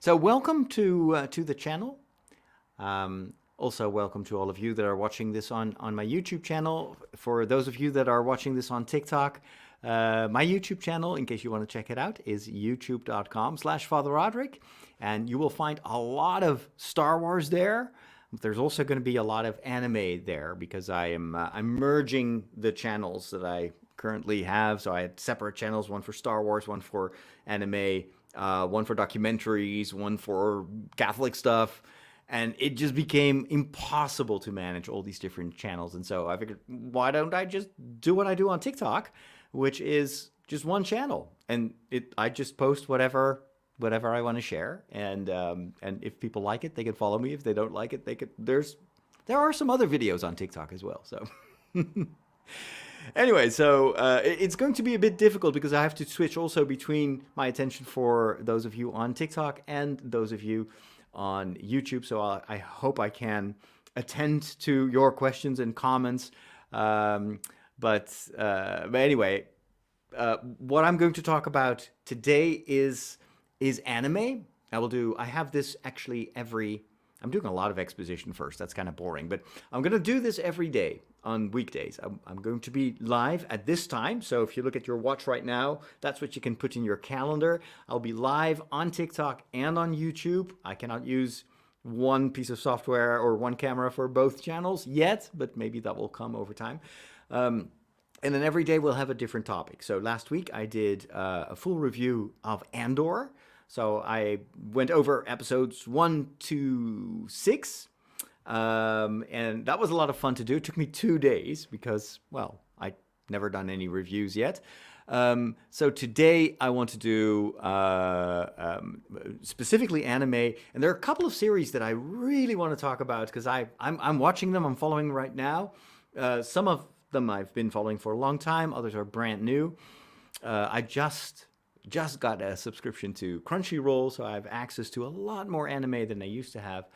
So welcome to the channel. Also, welcome to all of you that are watching this on my YouTube channel. For those of you that are watching this on TikTok, my YouTube channel, in case you want to check it out, is youtube.com/Father Roderick, and you will find a lot of Star Wars there. There's also going to be a lot of anime there because I'm merging the channels that I currently have. So I had separate channels, one for Star Wars, one for anime, one for documentaries, one for Catholic stuff. And it just became impossible to manage all these different channels. And so I figured, why don't I just do what I do on TikTok, which is just one channel. And I just post whatever I want to share. And if people like it, they can follow me. If they don't like it, there are some other videos on TikTok as well. So anyway, so it's going to be a bit difficult because I have to switch also between my attention for those of you on TikTok and those of you on YouTube. So I hope I can attend to your questions and comments. But anyway, what I'm going to talk about today is anime. I have this actually I'm doing a lot of exposition first. That's kind of boring, but I'm going to do this every day on weekdays. I'm going to be live at this time. So if you look at your watch right now, that's what you can put in your calendar. I'll be live on TikTok and on YouTube. I cannot use one piece of software or one camera for both channels yet, but maybe that will come over time. And then every day we'll have a different topic. So last week I did a full review of Andor. So I went over episodes 1 to 6, and that was a lot of fun to do. It took me 2 days because, well, I'd never done any reviews yet. So today I want to do specifically anime, and there are a couple of series that I really want to talk about because I'm watching them, I'm following right now. Some of them I've been following for a long time, others are brand new. I just got a subscription to Crunchyroll, so I have access to a lot more anime than I used to have.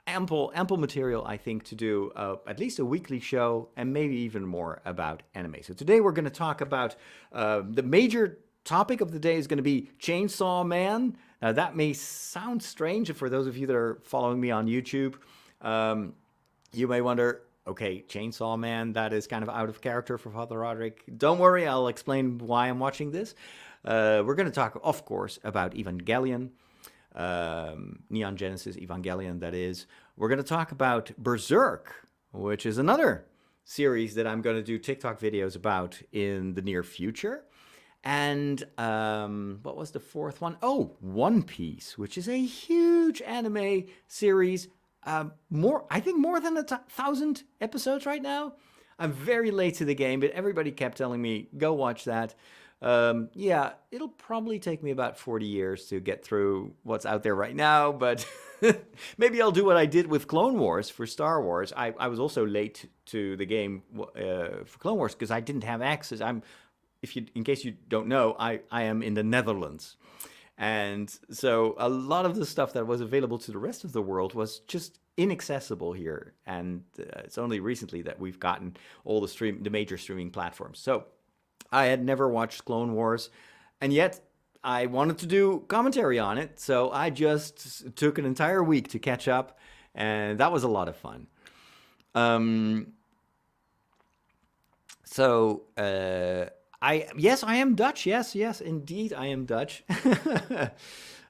Ample material, I think, to do at least a weekly show and maybe even more about anime. So today we're going to talk about the major topic of the day is going to be Chainsaw Man. Now that may sound strange for those of you that are following me on YouTube. You may wonder, okay, Chainsaw Man, that is kind of out of character for Father Roderick. Don't worry, I'll explain why I'm watching this. We're going to talk, of course, about Evangelion, Neon Genesis Evangelion, that is. We're going to talk about Berserk, which is another series that I'm going to do TikTok videos about in the near future. And what was the fourth one? Oh, One Piece, which is a huge anime series. I think more than 1,000 episodes right now. I'm very late to the game, but everybody kept telling me, go watch that. Yeah, it'll probably take me about 40 years to get through what's out there right now, but maybe I'll do what I did with Clone Wars for Star Wars. I was also late to the game for Clone Wars because I didn't have access. In case you don't know, I am in the Netherlands. And so a lot of the stuff that was available to the rest of the world was just inaccessible here. And it's only recently that we've gotten all the major streaming platforms. So I had never watched Clone Wars, and yet I wanted to do commentary on it. So I just took an entire week to catch up, and that was a lot of fun. Yes, I am Dutch. Yes, indeed, I am Dutch.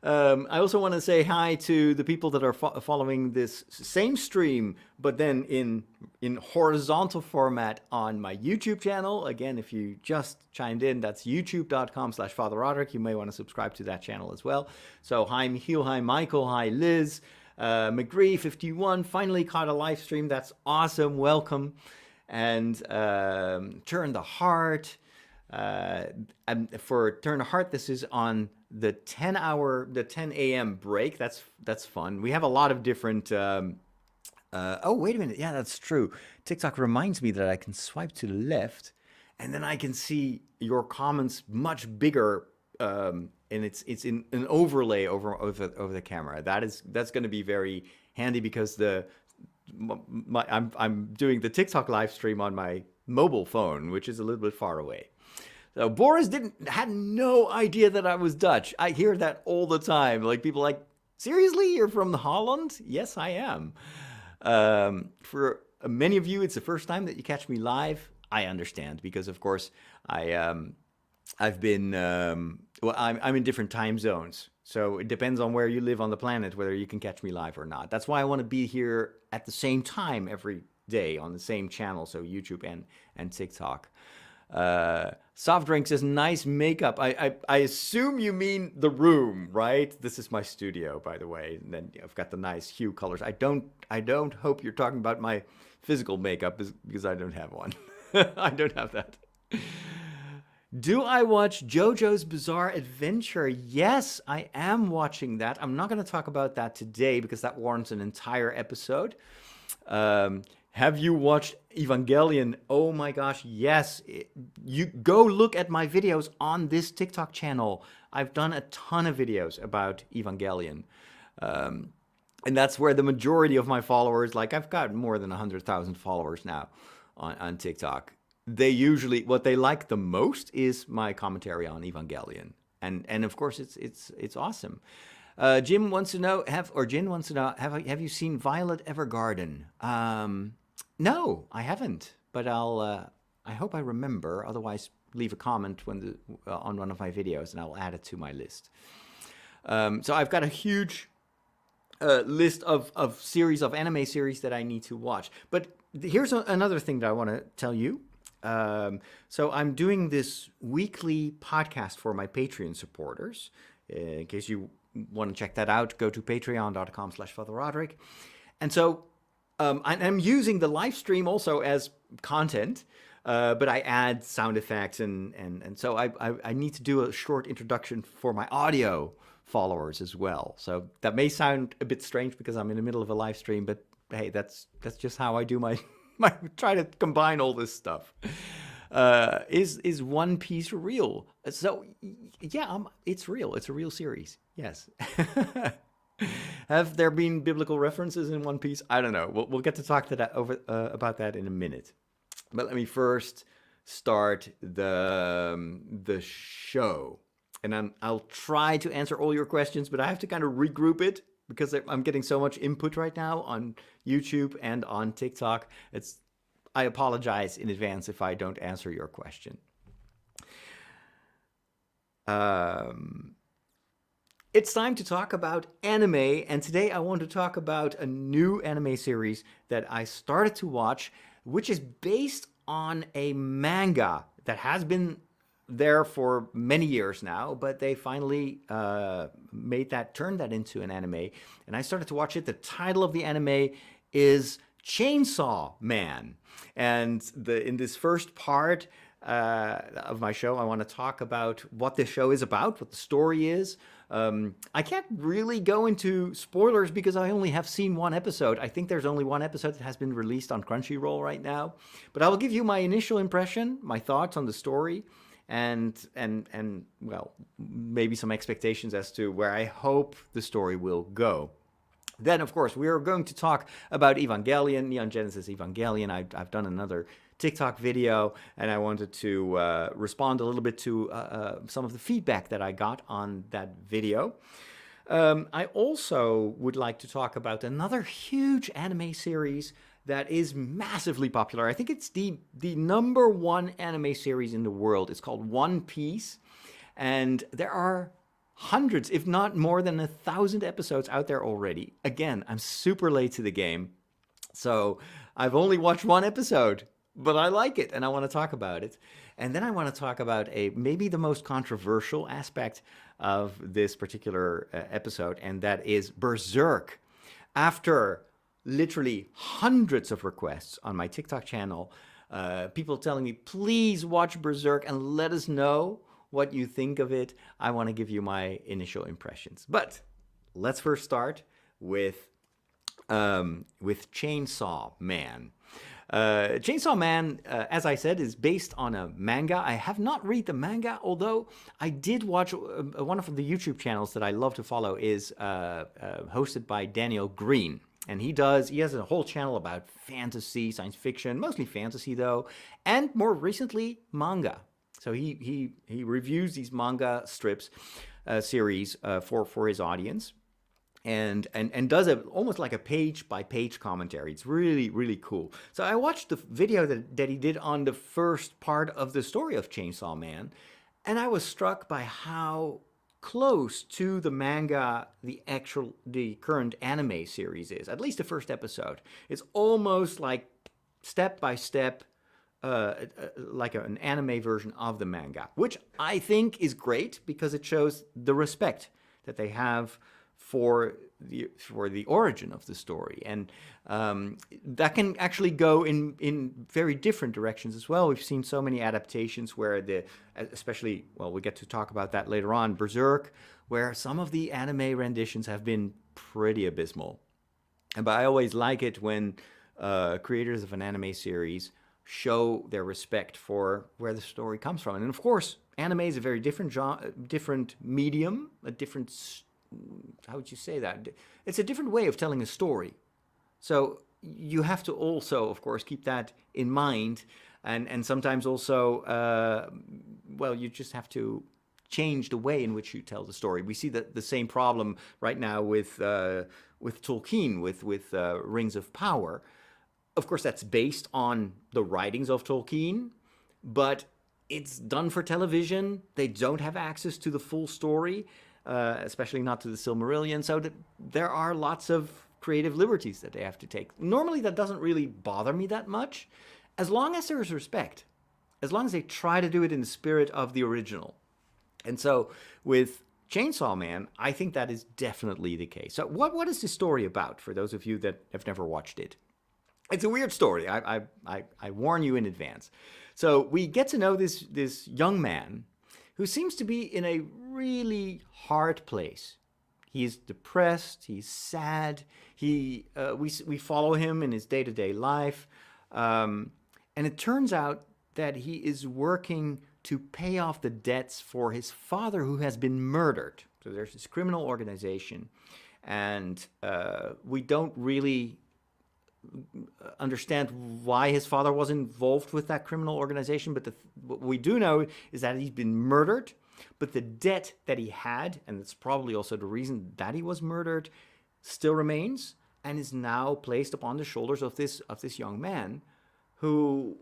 I also want to say hi to the people that are following this same stream, but then in horizontal format on my YouTube channel. Again, if you just chimed in, that's youtube.com/Father Roderick. You may want to subscribe to that channel as well. So hi Michiel, hi Michael, hi Liz, McGree51 finally caught a live stream. That's awesome. Welcome. And Turn the Heart. And for Turn the Heart, this is on the 10 a.m. break. That's fun. We have a lot of different. Oh, wait a minute. Yeah, that's true. TikTok reminds me that I can swipe to the left, and then I can see your comments much bigger. And it's in an overlay over the camera. That's going to be very handy because I'm doing the TikTok live stream on my mobile phone, which is a little bit far away. So Boris had no idea that I was Dutch. I hear that all the time. Like people like, seriously, you're from Holland? Yes, I am. For many of you, it's the first time that you catch me live. I understand because, of course, I've been well, I'm in different time zones, so it depends on where you live on the planet whether you can catch me live or not. That's why I want to be here at the same time every day on the same channel, so YouTube and TikTok. Soft drinks is nice makeup. I assume you mean the room, right? This is my studio, by the way, and then I've got the nice hue colors. I don't hope you're talking about my physical makeup because I don't have one. I don't have that. Do I watch JoJo's Bizarre Adventure? Yes, I am watching that. I'm not going to talk about that today because that warrants an entire episode. Have you watched Evangelion? Oh my gosh, yes. You go look at my videos on this TikTok channel. I've done a ton of videos about Evangelion. And that's where the majority of my followers, like I've got more than 100,000 followers now on TikTok. They usually, what they like the most is my commentary on Evangelion. And of course, it's awesome. Jim wants to know, Jin wants to know, have you seen Violet Evergarden? No, I haven't, but I hope I remember. Otherwise, leave a comment on one of my videos, and I'll add it to my list. So I've got a huge list of anime series that I need to watch. But here's another thing that I want to tell you. So I'm doing this weekly podcast for my Patreon supporters. In case you want to check that out, go to patreon.com/FatherRoderick. And so I'm using the live stream also as content, but I add sound effects and so I need to do a short introduction for my audio followers as well. So that may sound a bit strange because I'm in the middle of a live stream, but hey, that's just how I do my try to combine all this stuff. Is One Piece real? So yeah, it's real. It's a real series. Yes. Have there been biblical references in One Piece? I don't know. We'll get to talk to that about that in a minute. But let me first start the show, and I'll try to answer all your questions, but I have to kind of regroup it because I'm getting so much input right now on YouTube and on TikTok. I apologize in advance if I don't answer your question. It's time to talk about anime, and today I want to talk about a new anime series that I started to watch, which is based on a manga that has been there for many years now, but they finally turned that into an anime, and I started to watch it. The title of the anime is Chainsaw Man, and in this first part of my show, I want to talk about what the show is about, what the story is. I can't really go into spoilers because I only have seen one episode. I think there's only one episode that has been released on Crunchyroll right now, but I will give you my initial impression, my thoughts on the story, and well, maybe some expectations as to where I hope the story will go. Then, of course, we are going to talk about Evangelion, Neon Genesis Evangelion. I've done another TikTok video, and I wanted to respond a little bit to some of the feedback that I got on that video. I also would like to talk about another huge anime series that is massively popular. I think it's the number one anime series in the world. It's called One Piece, and there are hundreds, if not more than 1,000 episodes out there already. Again, I'm super late to the game, so I've only watched one episode, but I like it and I want to talk about it. And then I want to talk about maybe the most controversial aspect of this particular episode, and that is Berserk. After literally hundreds of requests on my TikTok channel, people telling me, please watch Berserk and let us know what you think of it. I want to give you my initial impressions. But let's first start with Chainsaw Man. Chainsaw Man, as I said, is based on a manga. I have not read the manga, although I did watch one of the YouTube channels that I love to follow is hosted by Daniel Green. And he has a whole channel about fantasy, science fiction, mostly fantasy though, and more recently, manga. So he reviews these manga strips series for his audience, and does almost like a page by page commentary. It's really, really cool. So I watched the video that he did on the first part of the story of Chainsaw Man, and I was struck by how close to the manga the current anime series is. At least the first episode. It's almost like step by step, like an anime version of the manga, which I think is great because it shows the respect that they have for the origin of the story, and that can actually go in very different directions as well. We've seen so many adaptations where especially, well, we get to talk about that later on, Berserk, where some of the anime renditions have been pretty abysmal. But I always like it when creators of an anime series show their respect for where the story comes from. And of course, anime is a very different different medium, a different, how would you say that? It's a different way of telling a story. So you have to also, of course, keep that in mind. And sometimes also, well, you just have to change the way in which you tell the story. We see the same problem right now with Tolkien, with Rings of Power. Of course, that's based on the writings of Tolkien, but it's done for television. They don't have access to the full story, especially not to the Silmarillion. So there are lots of creative liberties that they have to take. Normally, that doesn't really bother me that much, as long as there is respect, as long as they try to do it in the spirit of the original. And so with Chainsaw Man, I think that is definitely the case. So what is this story about, for those of you that have never watched it? It's a weird story. I warn you in advance. So we get to know this young man who seems to be in a really hard place. He's depressed. He's sad. We follow him in his day-to-day life, and it turns out that he is working to pay off the debts for his father, who has been murdered. So there's this criminal organization, and we don't really understand why his father was involved with that criminal organization, but what we do know is that he's been murdered, but the debt that he had, and it's probably also the reason that he was murdered, still remains and is now placed upon the shoulders of this young man who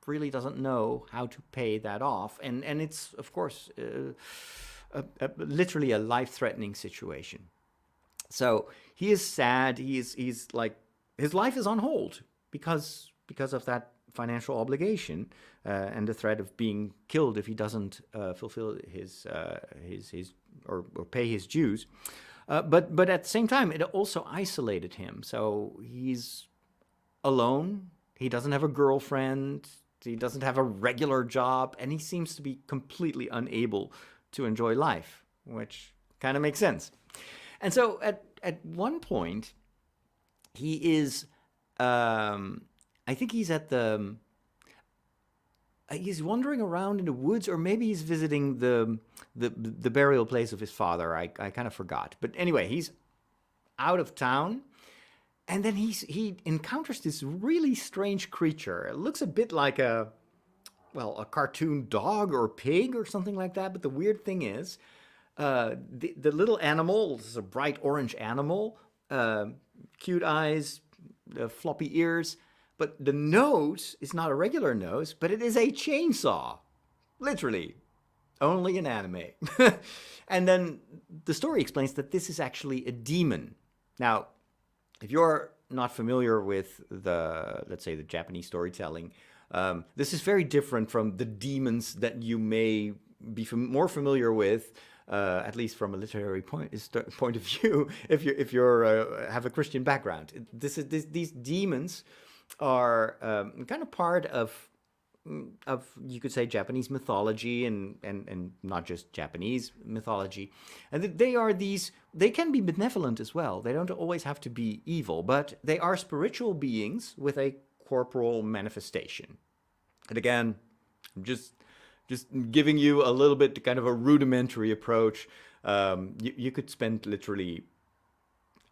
really doesn't know how to pay that off, and it's, of course, literally a life-threatening situation. So he is sad. He's like, his life is on hold because of that financial obligation and the threat of being killed if he doesn't fulfill his or pay his dues. But at the same time, it also isolated him. So he's alone. He doesn't have a girlfriend. He doesn't have a regular job, and he seems to be completely unable to enjoy life, which kind of makes sense. And so at one point, he is, I think he's he's wandering around in the woods, or maybe he's visiting the burial place of his father. I kind of forgot. But anyway, he's out of town, and then he encounters this really strange creature. It looks a bit like a cartoon dog or pig or something like that. But the weird thing is, the little animal is a bright orange animal, cute eyes, floppy ears, but the nose is not a regular nose, but it is a chainsaw, literally, only in anime. And then the story explains that this is actually a demon. Now, if you're not familiar with let's say the Japanese storytelling, this is very different from the demons that you may be more familiar with, at least from a literary point of view, if you're have a Christian background. These demons are kind of part of you could say Japanese mythology, and not just Japanese mythology, and they can be benevolent as well. They don't always have to be evil, but they are spiritual beings with a corporal manifestation. And again, I'm just giving you a little bit kind of a rudimentary approach. You could spend literally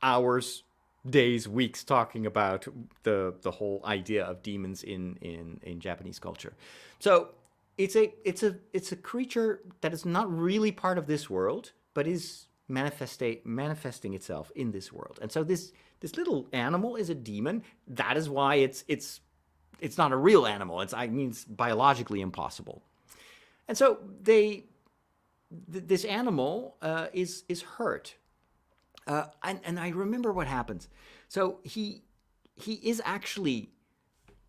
hours, days, weeks talking about the whole idea of demons in Japanese culture. So it's a creature that is not really part of this world, but is manifesting itself in this world. And so this little animal is a demon. That is why it's not a real animal. It's biologically impossible. And so this animal is hurt. And I remember what happens. So he is actually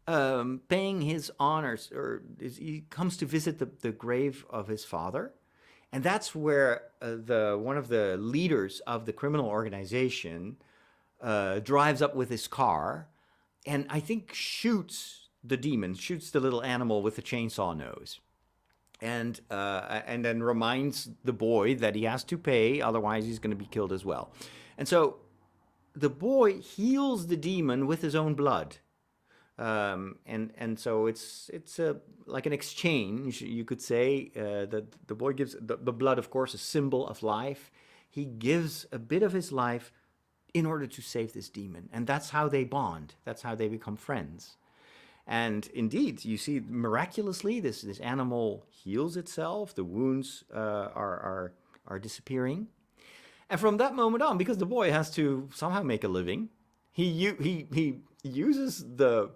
paying his honors, or he comes to visit the grave of his father, and that's where one of the leaders of the criminal organization drives up with his car, and I think shoots the little animal with the chainsaw nose, and then reminds the boy that he has to pay, otherwise he's going to be killed as well. And so the boy heals the demon with his own blood. And so it's like an exchange, you could say. That the boy gives the blood, of course, a symbol of life. He gives a bit of his life in order to save this demon, and that's how they bond. That's how they become friends. And indeed, you see, miraculously, this animal heals itself. The wounds are disappearing, and from that moment on, because the boy has to somehow make a living, he uses the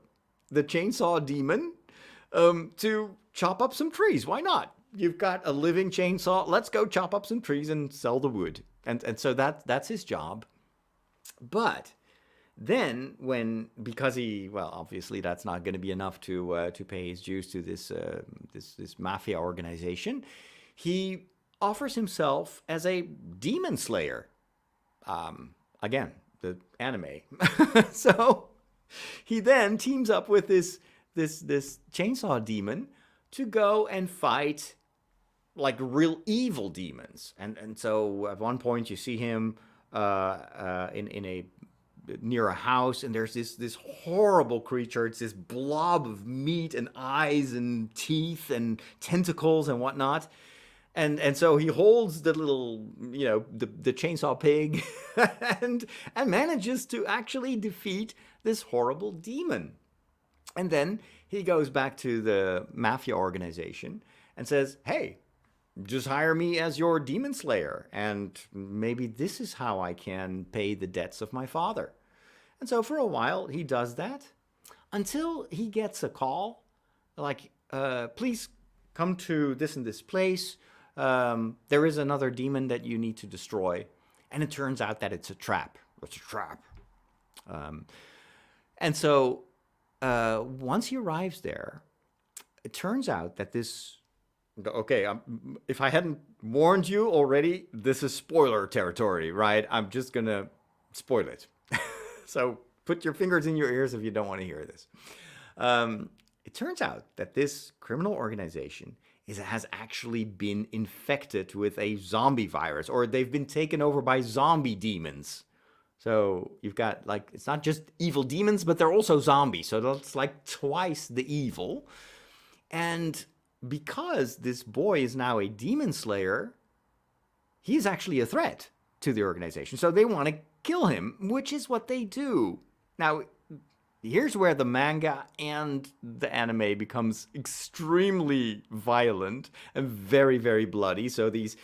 chainsaw demon to chop up some trees. Why not? You've got a living chainsaw. Let's go chop up some trees and sell the wood. And so that's his job. But then because obviously that's not going to be enough to pay his dues to this mafia organization, he offers himself as a demon slayer. Again, the anime. So he then teams up with this chainsaw demon to go and fight like real evil demons. And so at one point you see him near a house, and there's this horrible creature. It's this blob of meat and eyes and teeth and tentacles and whatnot. And so he holds the little, the chainsaw pig and manages to actually defeat this horrible demon. And then he goes back to the mafia organization and says, hey, just hire me as your demon slayer, and maybe this is how I can pay the debts of my father. And so for a while he does that until he gets a call like, please come to this and this place. There is another demon that you need to destroy. And it turns out that it's a trap. It's a trap. And so once he arrives there, it turns out that if I hadn't warned you already, this is spoiler territory, right? I'm just going to spoil it. So put your fingers in your ears if you don't want to hear this. It turns out that this criminal organization has actually been infected with a zombie virus, or they've been taken over by zombie demons. So you've got, it's not just evil demons, but they're also zombies. So that's like twice the evil. And because this boy is now a demon slayer, he's actually a threat to the organization. So they want to kill him, which is what they do. Now, here's where the manga and the anime becomes extremely violent and very, very bloody. So these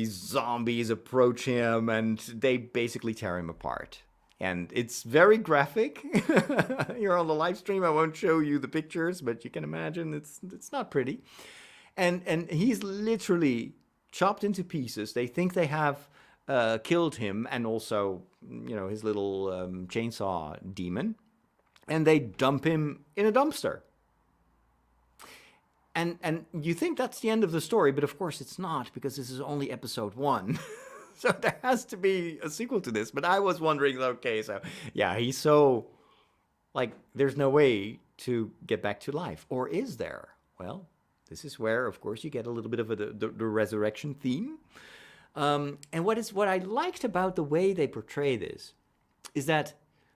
zombies approach him and they basically tear him apart. And it's very graphic. You're on the live stream. I won't show you the pictures, but you can imagine it's not pretty. And he's literally chopped into pieces. They think they have killed him, and also, his little chainsaw demon. And they dump him in a dumpster. And you think that's the end of the story, but of course it's not, because this is only episode 1. So there has to be a sequel to this. But I was wondering, okay, so yeah, he's so, there's no way to get back to life. Or is there? Well, this is where, of course, you get a little bit of the resurrection theme. And what I liked about the way they portray this is that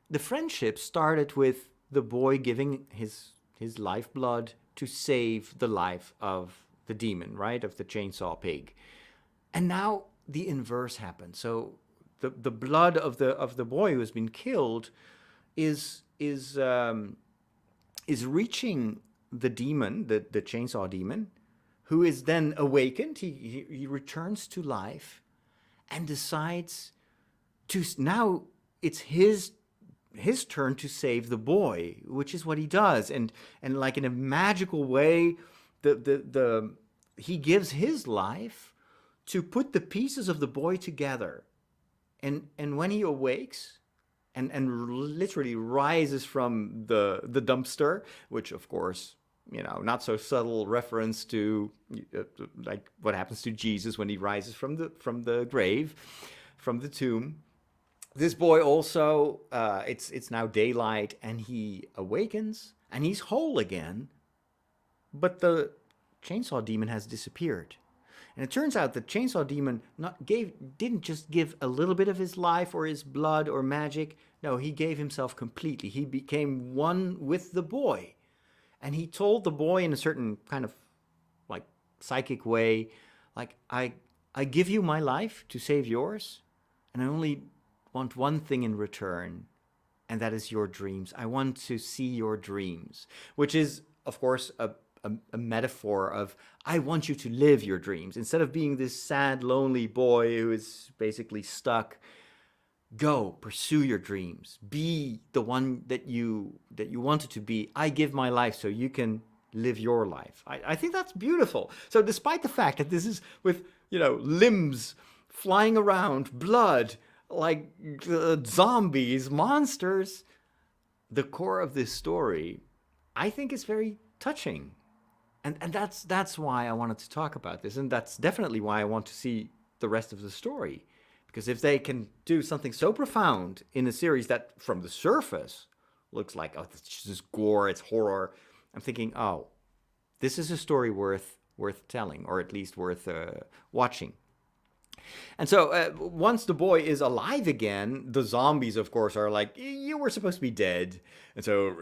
the friendship started with the boy giving his lifeblood to save the life of the demon, right? Of the chainsaw pig. And now the inverse happened. So the blood of the boy who has been killed is reaching the demon, the chainsaw demon, who is then awakened. He returns to life and decides to now it's his turn to save the boy, which is what he does. And like in a magical way, the he gives his life to put the pieces of the boy together. And when he awakes and literally rises from the dumpster, which of course, not so subtle reference to like what happens to Jesus when he rises from the grave, from the tomb. This boy also, it's now daylight, and he awakens, and he's whole again, but the chainsaw demon has disappeared. And it turns out the chainsaw demon didn't just give a little bit of his life or his blood or magic. No, he gave himself completely. He became one with the boy. And he told the boy in a certain kind of like psychic way, like, I give you my life to save yours, and I only want one thing in return, and that is your dreams. I want to see your dreams, which is, of course, a metaphor of, I want you to live your dreams. Instead of being this sad, lonely boy who is basically stuck, go, pursue your dreams. Be the one that you wanted to be. I give my life so you can live your life. I think that's beautiful. So despite the fact that this is with, limbs flying around, blood, like zombies, monsters, the core of this story, I think, is very touching. And that's why I wanted to talk about this. And that's definitely why I want to see the rest of the story. Because if they can do something so profound in a series that from the surface looks like, oh, it's just gore, it's horror, I'm thinking, oh, this is a story worth telling, or at least worth watching. And so once the boy is alive again, the zombies, of course, are like, you were supposed to be dead. And so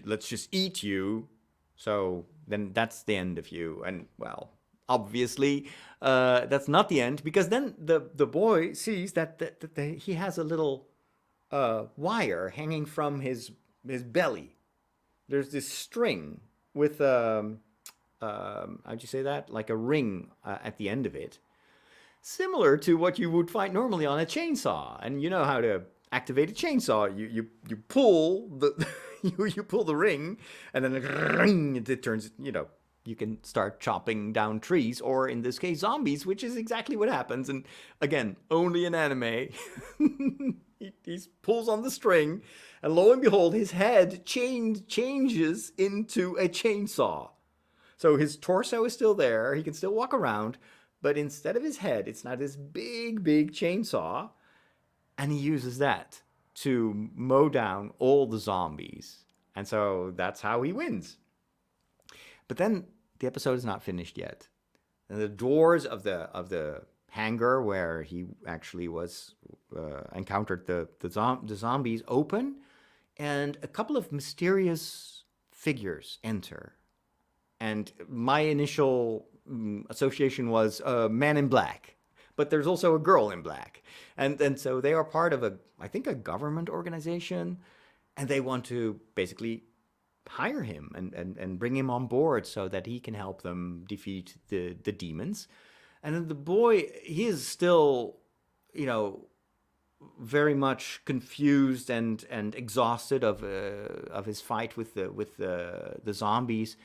let's just eat you. So then that's the end of you. And, well, obviously, that's not the end, because then the boy sees that he has a little wire hanging from his belly. There's this string with, how'd you say that? Like a ring at the end of it. Similar to what you would find normally on a chainsaw. And you know how to activate a chainsaw. You pull the you pull the ring, and then it turns, you can start chopping down trees, or in this case zombies, which is exactly what happens. And again, only in anime. he pulls on the string, and lo and behold, his head changes into a chainsaw. So his torso is still there, he can still walk around, but instead of his head, it's now this big chainsaw, and he uses that to mow down all the zombies. And so that's how he wins. But then the episode is not finished yet. And the doors of the hangar where he actually was encountered the zombies open, and a couple of mysterious figures enter. And my initial association was Man in Black, but there's also a girl in black, and so they are part of I think a government organization, and they want to basically hire him and bring him on board so that he can help them defeat the demons. And then the boy, he is still, very much confused and exhausted of his fight with the zombies.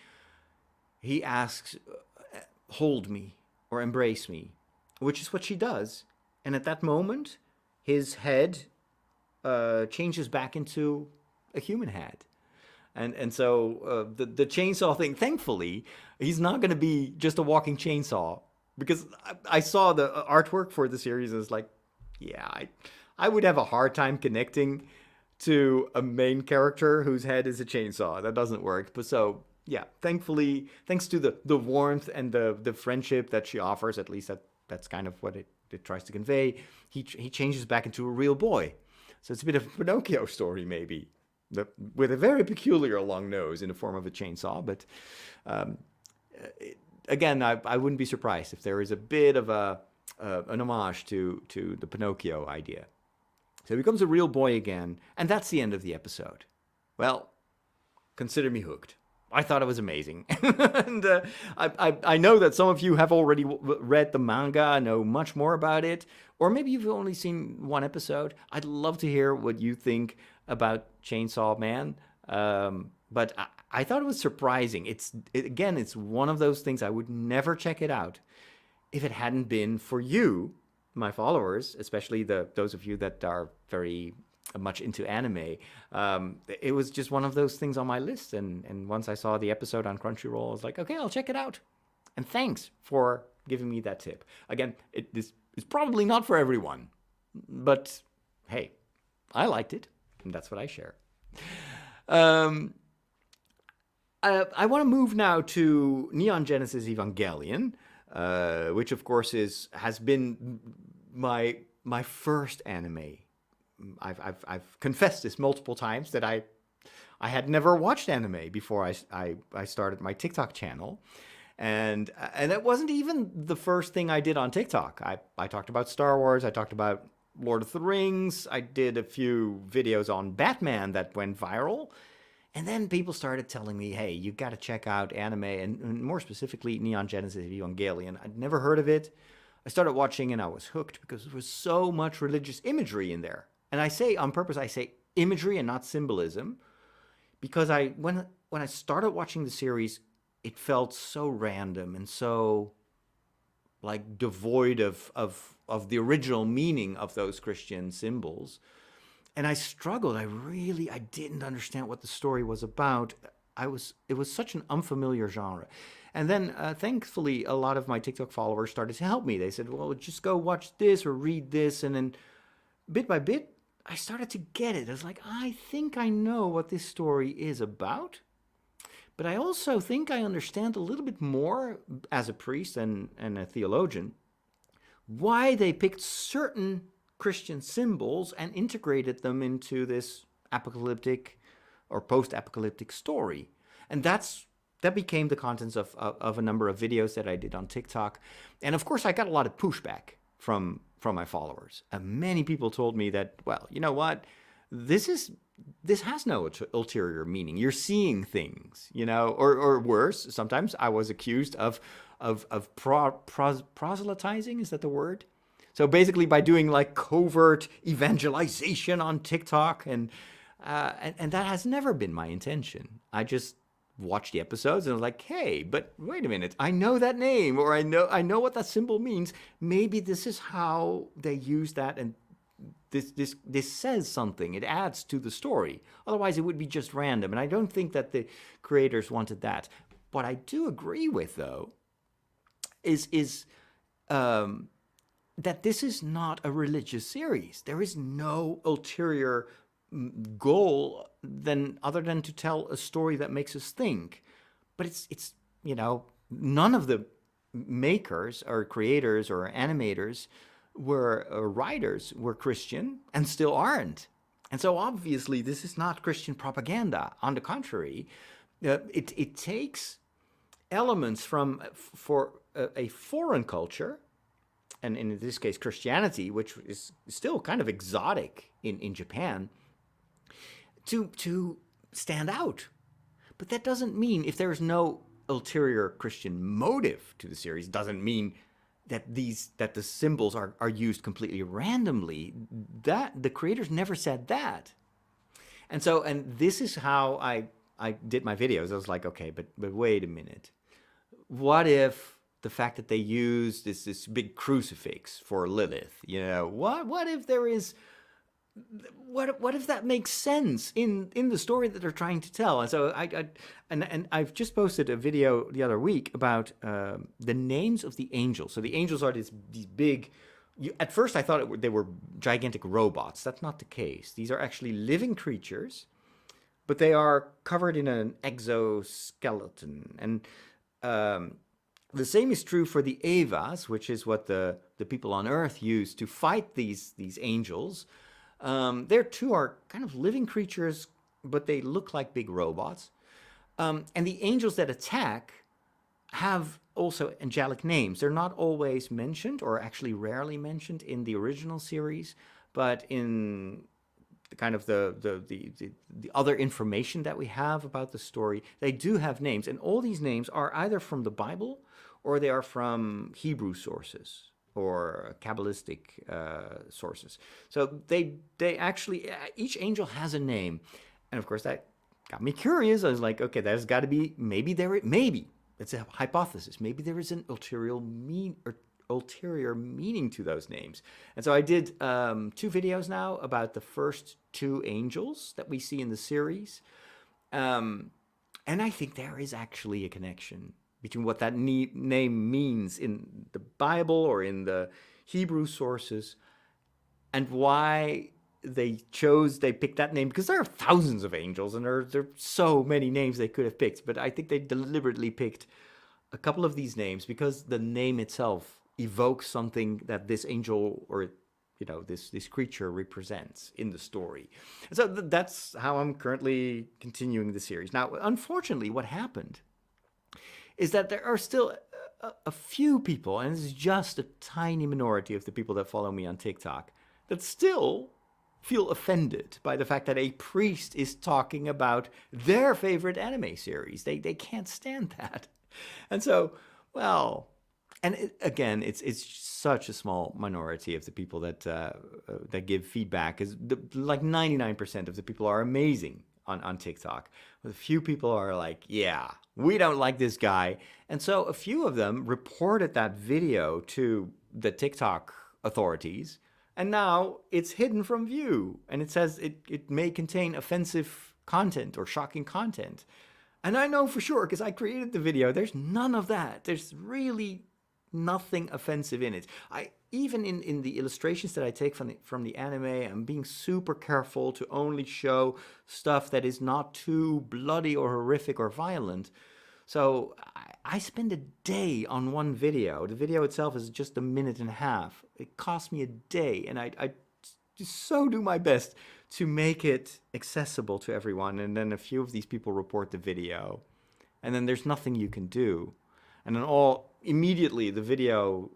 He asks, hold me or embrace me, which is what she does. And at that moment, his head changes back into a human head. And so the chainsaw thing, thankfully, he's not going to be just a walking chainsaw. Because I saw the artwork for the series, and it's like, yeah, I would have a hard time connecting to a main character whose head is a chainsaw. That doesn't work. But so, yeah, thankfully, thanks to the warmth and the friendship that she offers, at least that's kind of what it tries to convey, he changes back into a real boy. So it's a bit of a Pinocchio story, maybe, with a very peculiar long nose in the form of a chainsaw. But again, I wouldn't be surprised if there is a bit of an homage to the Pinocchio idea. So he becomes a real boy again, and that's the end of the episode. Well, consider me hooked. I thought it was amazing. And I know that some of you have already read the manga, know much more about it, or maybe you've only seen one episode. I'd love to hear what you think about Chainsaw Man. But I thought it was surprising. Again, it's one of those things I would never check it out if it hadn't been for you, my followers, especially those of you that are very much into anime. It was just one of those things on my list, and once I saw the episode on Crunchyroll, I was like, okay, I'll check it out. And thanks for giving me that tip. Again, this is probably not for everyone, but hey, I liked it, and that's what I share. I want to move now to Neon Genesis Evangelion, which of course has been my first anime. I've confessed this multiple times that I had never watched anime before I started my TikTok channel, and that wasn't even the first thing I did on TikTok. I talked about Star Wars, I talked about Lord of the Rings, I did a few videos on Batman that went viral, and then people started telling me, hey, you got to check out anime, and more specifically Neon Genesis Evangelion. I'd never heard of it. I started watching and I was hooked because there was so much religious imagery in there. And I say on purpose, I say imagery and not symbolism, because when I started watching the series, it felt so random and so like devoid of the original meaning of those Christian symbols. And I struggled. I didn't understand what the story was about. It was such an unfamiliar genre. And then, thankfully, a lot of my TikTok followers started to help me. They said, well, just go watch this or read this. And then bit by bit, I started to get it. I was like, I think I know what this story is about. But I also think I understand a little bit more as a priest and a theologian why they picked certain Christian symbols and integrated them into this apocalyptic or post-apocalyptic story. And that became the contents of a number of videos that I did on TikTok. And of course, I got a lot of pushback from my followers. And many people told me that, well, you know what? This has no ulterior meaning. You're seeing things, or worse. Sometimes I was accused of proselytizing. Is that the word? So basically, by doing like covert evangelization on TikTok, and that has never been my intention. I just watched the episodes and I was like, hey, but wait a minute, I know that name, or I know what that symbol means. Maybe this is how they use that, and this says something. It adds to the story. Otherwise, it would be just random. And I don't think that the creators wanted that. What I do agree with, though, is that this is not a religious series. There is no ulterior goal other than to tell a story that makes us think. But it's none of the makers or creators or animators or writers were Christian and still aren't. And so obviously this is not Christian propaganda. On the contrary, it takes elements for a foreign culture, and in this case Christianity, which is still kind of exotic in Japan, to stand out. But that doesn't mean, if there's no ulterior Christian motive to the series, doesn't mean that the symbols are used completely randomly. That the creators never said that. And this is how I did my videos. I was like, okay, but wait a minute. What if the fact that they use this big crucifix for Lilith, what if there is, what if that makes sense in the story that they're trying to tell? And so I've just posted a video the other week about the names of the angels. So the angels are these big. At first, I thought they were gigantic robots. That's not the case. These are actually living creatures, but they are covered in an exoskeleton. And the same is true for the Evas, which is what the people on Earth use to fight these angels. There too are kind of living creatures, but they look like big robots. And the angels that attack have also angelic names. They're not always mentioned, or actually rarely mentioned in the original series, but in kind of the other information that we have about the story, they do have names, and all these names are either from the Bible or they are from Hebrew sources or Kabbalistic sources. So they actually each angel has a name, and of course that got me curious. I was like, okay, there's got to be maybe it's a hypothesis. Maybe there is an ulterior meaning to those names. And so I did 2 videos now about the first 2 angels that we see in the series. And I think there is actually a connection between what that name means in the Bible or in the Hebrew sources and why they picked that name, because there are thousands of angels and there are so many names they could have picked. But I think they deliberately picked a couple of these names because the name itself evokes something that this angel or this creature represents in the story. And so that's how I'm currently continuing the series. Now, unfortunately, what happened is that there are still a few people, and it's just a tiny minority of the people that follow me on TikTok, that still feel offended by the fact that a priest is talking about their favorite anime series. They can't stand that. And so, well, and again, it's such a small minority of the people that give feedback. Like 99% of the people are amazing on TikTok. But a few people are like, yeah, we don't like this guy. And so a few of them reported that video to the TikTok authorities, and now it's hidden from view. And it says it may contain offensive content or shocking content. And I know for sure, because I created the video, there's none of that. There's really nothing offensive in it. Even in the illustrations that I take from the anime, I'm being super careful to only show stuff that is not too bloody or horrific or violent. So I spend a day on one video. The video itself is just a minute and a half. It cost me a day, and I so do my best to make it accessible to everyone. And then a few of these people report the video, and then there's nothing you can do. And then immediately the video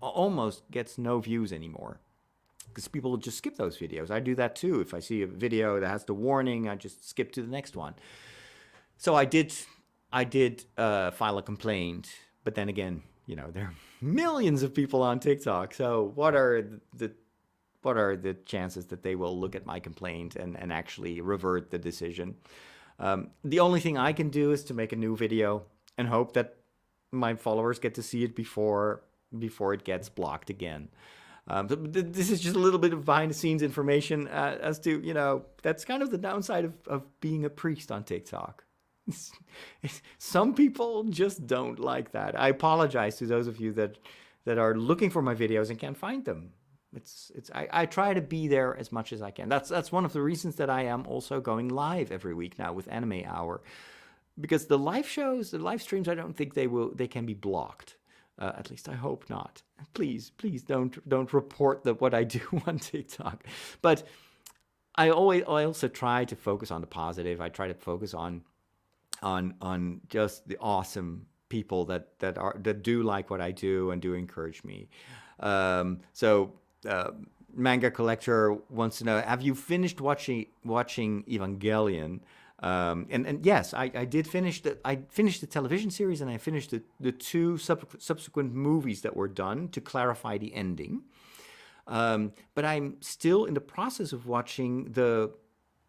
almost gets no views anymore, because people will just skip those videos. I do that too. If I see a video that has the warning, I just skip to the next one. So I did file a complaint, but then again, there are millions of people on TikTok. So what are the chances that they will look at my complaint and actually revert the decision? The only thing I can do is to make a new video and hope that my followers get to see it before it gets blocked again. This is just a little bit of behind-the-scenes information as to, that's kind of the downside of being a priest on TikTok. Some people just don't like that. I apologize to those of you that are looking for my videos and can't find them. I try to be there as much as I can. That's one of the reasons that I am also going live every week now with Anime Hour, because the live streams, I don't think they can be blocked. At least I hope not. Please don't report what I do on TikTok. But I also try to focus on the positive. I try to focus on just the awesome people that do like what I do and do encourage me. Manga Collector wants to know, have you finished watching Evangelion? And yes, I did finish I finished the television series, and I finished the 2 subsequent movies that were done to clarify the ending. But I'm still in the process of watching the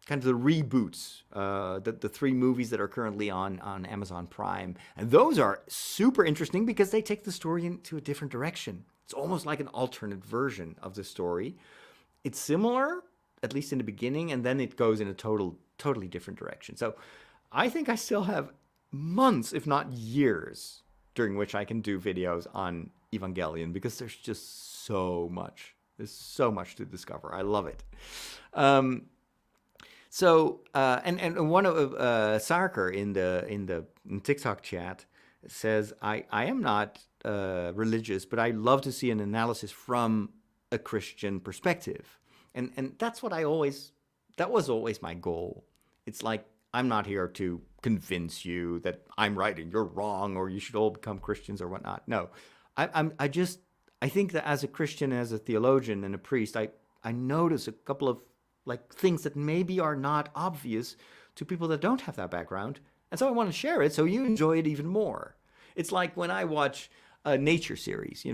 reboots, the 3 movies that are currently on Amazon Prime. And those are super interesting because they take the story into a different direction. It's almost like an alternate version of the story. It's similar, at least in the beginning, and then it goes in a totally different direction. So I think I still have months, if not years, during which I can do videos on Evangelion, because there's just so much. There's so much to discover. I love it. And one of Sarker in the TikTok chat says, I am not religious, but I love to see an analysis from a Christian perspective. And that's what that was always my goal. It's like, I'm not here to convince you that I'm right and you're wrong, or you should all become Christians or whatnot. No, I think that as a Christian, as a theologian and a priest, I notice a couple of like things that maybe are not obvious to people that don't have that background. And so I want to share it so you enjoy it even more. It's like when I watch a nature series,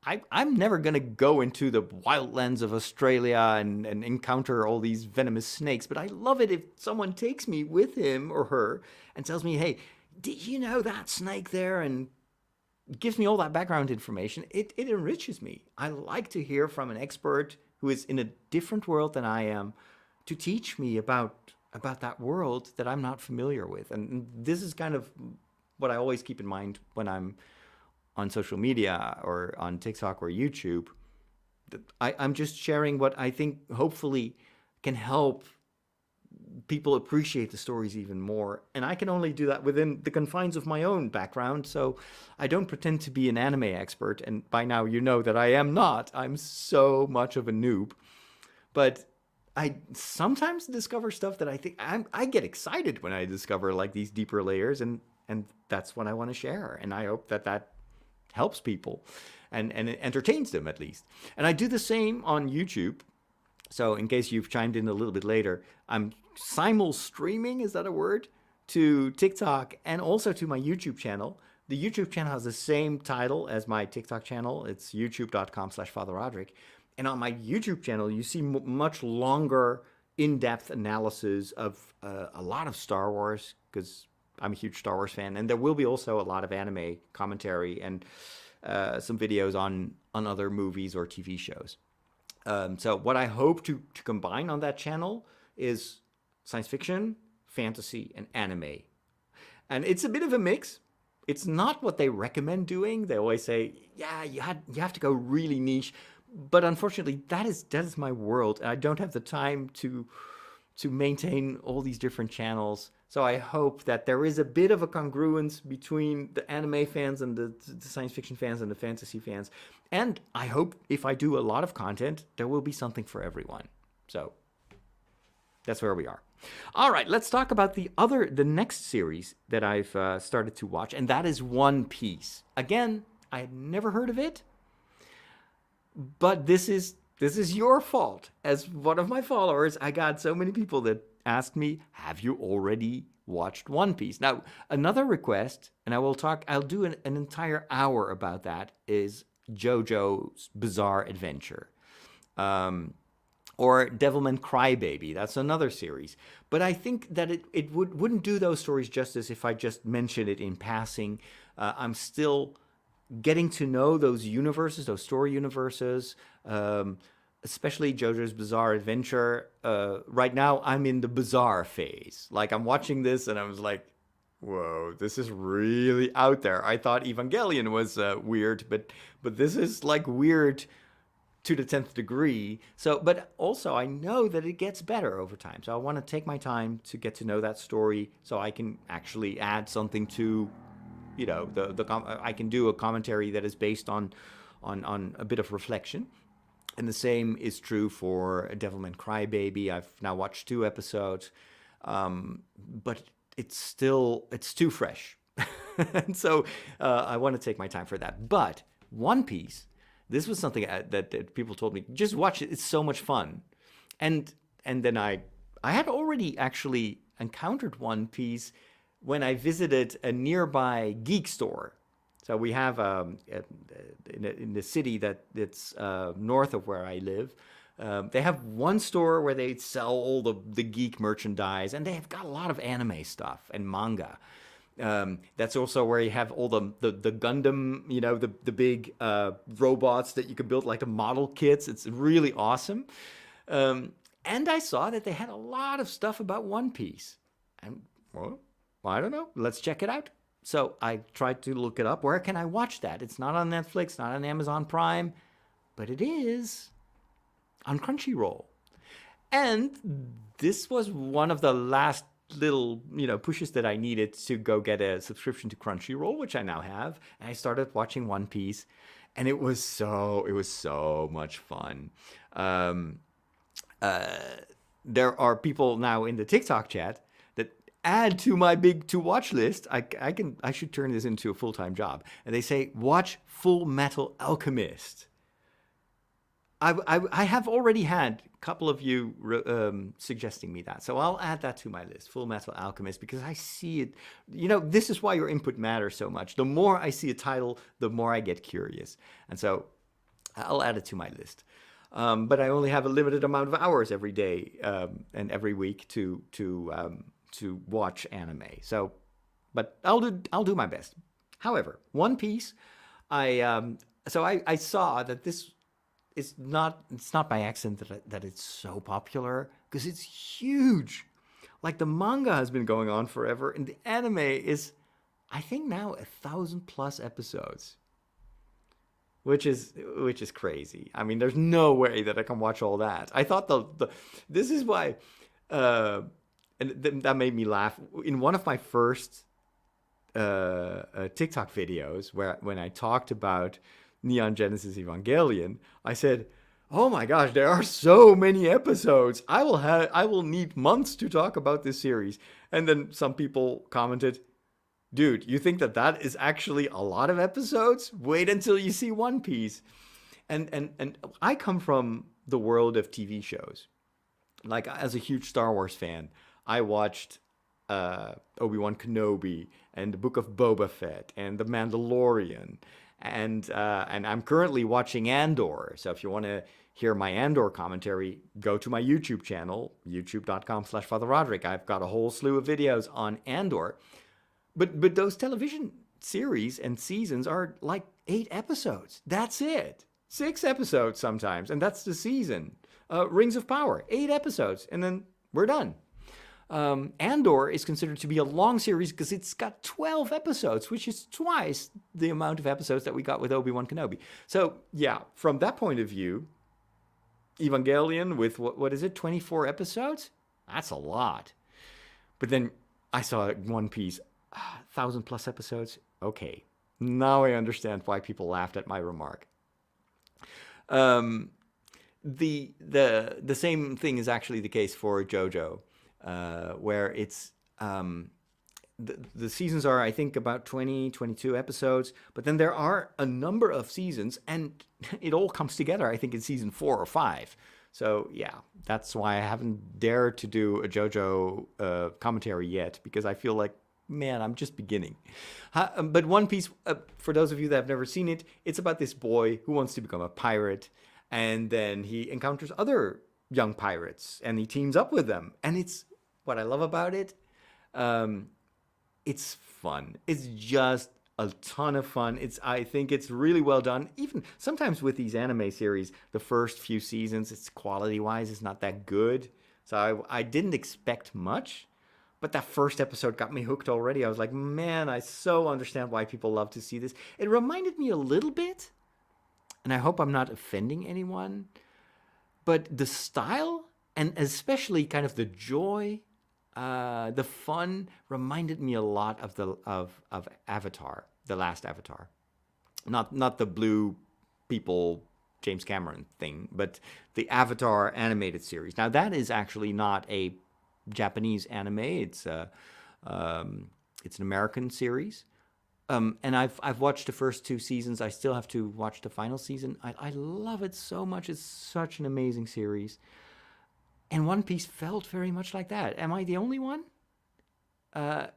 I'm never going to go into the wildlands of Australia and encounter all these venomous snakes, but I love it if someone takes me with him or her and tells me, hey, did you know that snake there? And gives me all that background information. It enriches me. I like to hear from an expert who is in a different world than I am to teach me about that world that I'm not familiar with. And this is kind of what I always keep in mind when I'm on social media or on TikTok or YouTube. I'm just sharing what I think hopefully can help people appreciate the stories even more. And I can only do that within the confines of my own background. So I don't pretend to be an anime expert. And by now you know that I am not. I'm so much of a noob. But I sometimes discover stuff that I think I get excited when I discover like these deeper layers. And that's what I want to share. And I hope that helps people and it entertains them at least. And I do the same on YouTube. So in case you've chimed in a little bit later, I'm simul-streaming, is that a word? To TikTok and also to my YouTube channel. The YouTube channel has the same title as my TikTok channel. It's youtube.com/Father Roderick. And on my YouTube channel, you see much longer, in-depth analysis of a lot of Star Wars, because I'm a huge Star Wars fan. And there will be also a lot of anime commentary and some videos on other movies or TV shows. So what I hope to combine on that channel is science fiction, fantasy, and anime. And it's a bit of a mix. It's not what they recommend doing. They always say, yeah, you have to go really niche. But unfortunately, that is my world. And I don't have the time to maintain all these different channels. So I hope that there is a bit of a congruence between the anime fans and the science fiction fans and the fantasy fans. And I hope if I do a lot of content, there will be something for everyone. So that's where we are. All right, let's talk about the next series that I've started to watch, and that is One Piece. Again, I had never heard of it, but this is your fault. As one of my followers, I got so many people that asked me, have you already watched One Piece? Now, another request, and I'll do an entire hour about that, is JoJo's Bizarre Adventure. Or Devilman Crybaby. That's another series. But I think that it wouldn't do those stories justice if I just mentioned it in passing. I'm still getting to know those universes, those story universes, especially JoJo's Bizarre Adventure. Right now, I'm in the bizarre phase. Like, I'm watching this and I was like, whoa, this is really out there. I thought Evangelion was weird, but this is like weird to the 10th degree. So, but also I know that it gets better over time. So I want to take my time to get to know that story so I can actually add something to, I can do a commentary that is based on a bit of reflection. And the same is true for Devilman Crybaby. I've now watched 2 episodes, but it's too fresh. And so I want to take my time for that. But One Piece, this was something that people told me, just watch it. It's so much fun. And then I had already actually encountered One Piece when I visited a nearby geek store. So we have in the city that's north of where I live, they have one store where they sell all the geek merchandise, and they've got a lot of anime stuff and manga. That's also where you have all the Gundam, the big robots that you can build, like the model kits. It's really awesome. And I saw that they had a lot of stuff about One Piece. And, well, I don't know. Let's check it out. So I tried to look it up. Where can I watch that? It's not on Netflix, not on Amazon Prime, but it is on Crunchyroll. And this was one of the last little pushes that I needed to go get a subscription to Crunchyroll, which I now have, and I started watching One Piece, and it was so much fun. There are people now in the TikTok chat that add to my big to watch list. I should turn this into a full-time job, and they say watch Full Metal Alchemist. I have already had a couple of you suggesting me that, so I'll add that to my list, Full Metal Alchemist, because I see it. This is why your input matters so much. The more I see a title, the more I get curious, and so I'll add it to my list. But I only have a limited amount of hours every day and every week to watch anime. So, but I'll do my best. However, One Piece, I saw that this is not. It's not by accident that it's so popular, because it's huge. Like, the manga has been going on forever, and the anime is, I think, now 1,000+ episodes. Which is crazy. I mean, there's no way that I can watch all that. I thought this is why, and that made me laugh. In one of my first TikTok videos, when I talked about Neon Genesis Evangelion, I said, "Oh my gosh, there are so many episodes. I will need months to talk about this series." And then some people commented, "Dude, you think that is actually a lot of episodes? Wait until you see One Piece." And I come from the world of TV shows. Like, as a huge Star Wars fan, I watched Obi-Wan Kenobi and the Book of Boba Fett and The Mandalorian, and I'm currently watching Andor. So if you want to hear my Andor commentary, go to my YouTube channel, youtube.com/Father Roderick. I've got a whole slew of videos on Andor. But those television series and seasons are like 8 episodes. That's it. 6 episodes sometimes, and that's the season. Rings of Power, 8 episodes, and then we're done. Andor is considered to be a long series because it's got 12 episodes, which is twice the amount of episodes that we got with Obi-Wan Kenobi. So, yeah, from that point of view, Evangelion with, what is it, 24 episodes? That's a lot. But then I saw One Piece, 1,000+ episodes. Okay, now I understand why people laughed at my remark. The same thing is actually the case for JoJo, where it's the seasons are, I think, about 22 episodes, but then there are a number of seasons, and it all comes together, I think, in season 4 or 5. So yeah, that's why I haven't dared to do a JoJo commentary yet, because I feel like, man, I'm just beginning. But One Piece, for those of you that have never seen it, it's about this boy who wants to become a pirate, and then he encounters other young pirates, and he teams up with them. And it's what I love about it. It's fun. It's just a ton of fun. I think it's really well done. Even sometimes with these anime series, the first few seasons, it's quality-wise, it's not that good. So I didn't expect much. But that first episode got me hooked already. I was like, man, I so understand why people love to see this. It reminded me a little bit, and I hope I'm not offending anyone, but the style, and especially kind of the joy, the fun, reminded me a lot of Avatar, the last Avatar. Not the blue people, James Cameron thing, but the Avatar animated series. Now, that is actually not a Japanese anime. It's an American series, and I've watched the first 2 seasons. I still have to watch the final season. I love it so much. It's such an amazing series, and One Piece felt very much like that. Am I the only one? I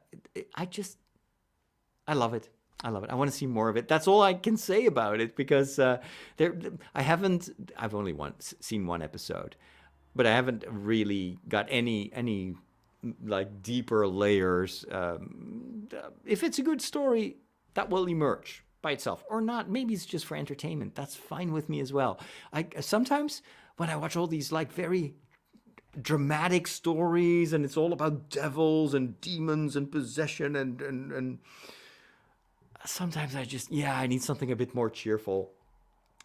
love it. I love it. I want to see more of it. That's all I can say about it, because I've only seen 1 episode. But I haven't really got any like deeper layers. If it's a good story, that will emerge by itself, or not. Maybe it's just for entertainment. That's fine with me as well. Sometimes when I watch all these like very dramatic stories, and it's all about devils and demons and possession, and sometimes I need something a bit more cheerful.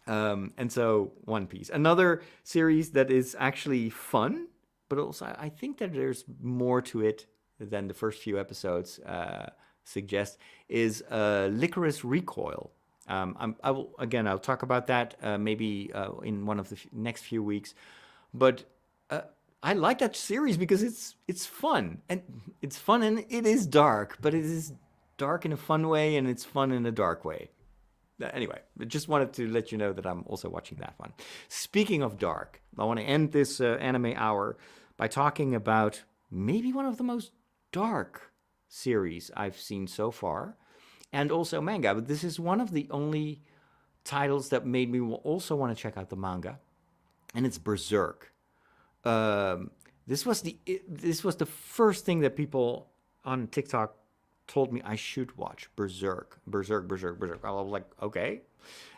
And so One Piece, another series that is actually fun, but also I think that there's more to it than the first few episodes suggest, is Licorice Recoil. I'll talk about that maybe in one of the next few weeks, but I like that series because it's fun, and it is dark, but it is dark in a fun way, and it's fun in a dark way. Anyway, I just wanted to let you know that I'm also watching that one. Speaking of dark, I want to end this anime hour by talking about maybe one of the most dark series I've seen so far, and also manga. But this is one of the only titles that made me also want to check out the manga, and it's Berserk. Um, this was the first thing that people on TikTok told me I should watch. Berserk, Berserk, Berserk, Berserk. I was like, okay.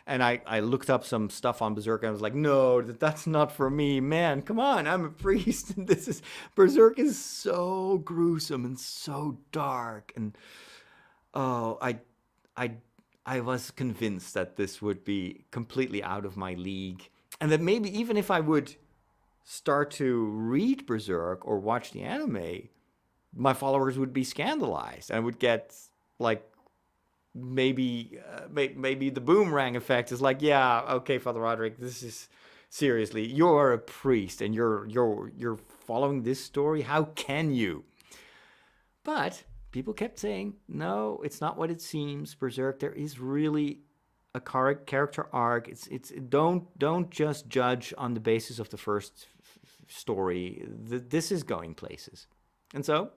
And I looked up some stuff on Berserk and I was like, no, that's not for me, man. Come on, I'm a priest, and this is Berserk is so gruesome and so dark, and oh, I I was convinced that this would be completely out of my league, and that maybe even if I would start to read Berserk or watch the anime, my followers would be scandalized and would get like maybe the boomerang effect is like, yeah, okay, Father Roderick, this is seriously, you're a priest and you're following this story. How can you? But people kept saying, no, it's not what it seems. Berserk, there is really a character arc. It's don't just judge on the basis of the first story. This is going places, and so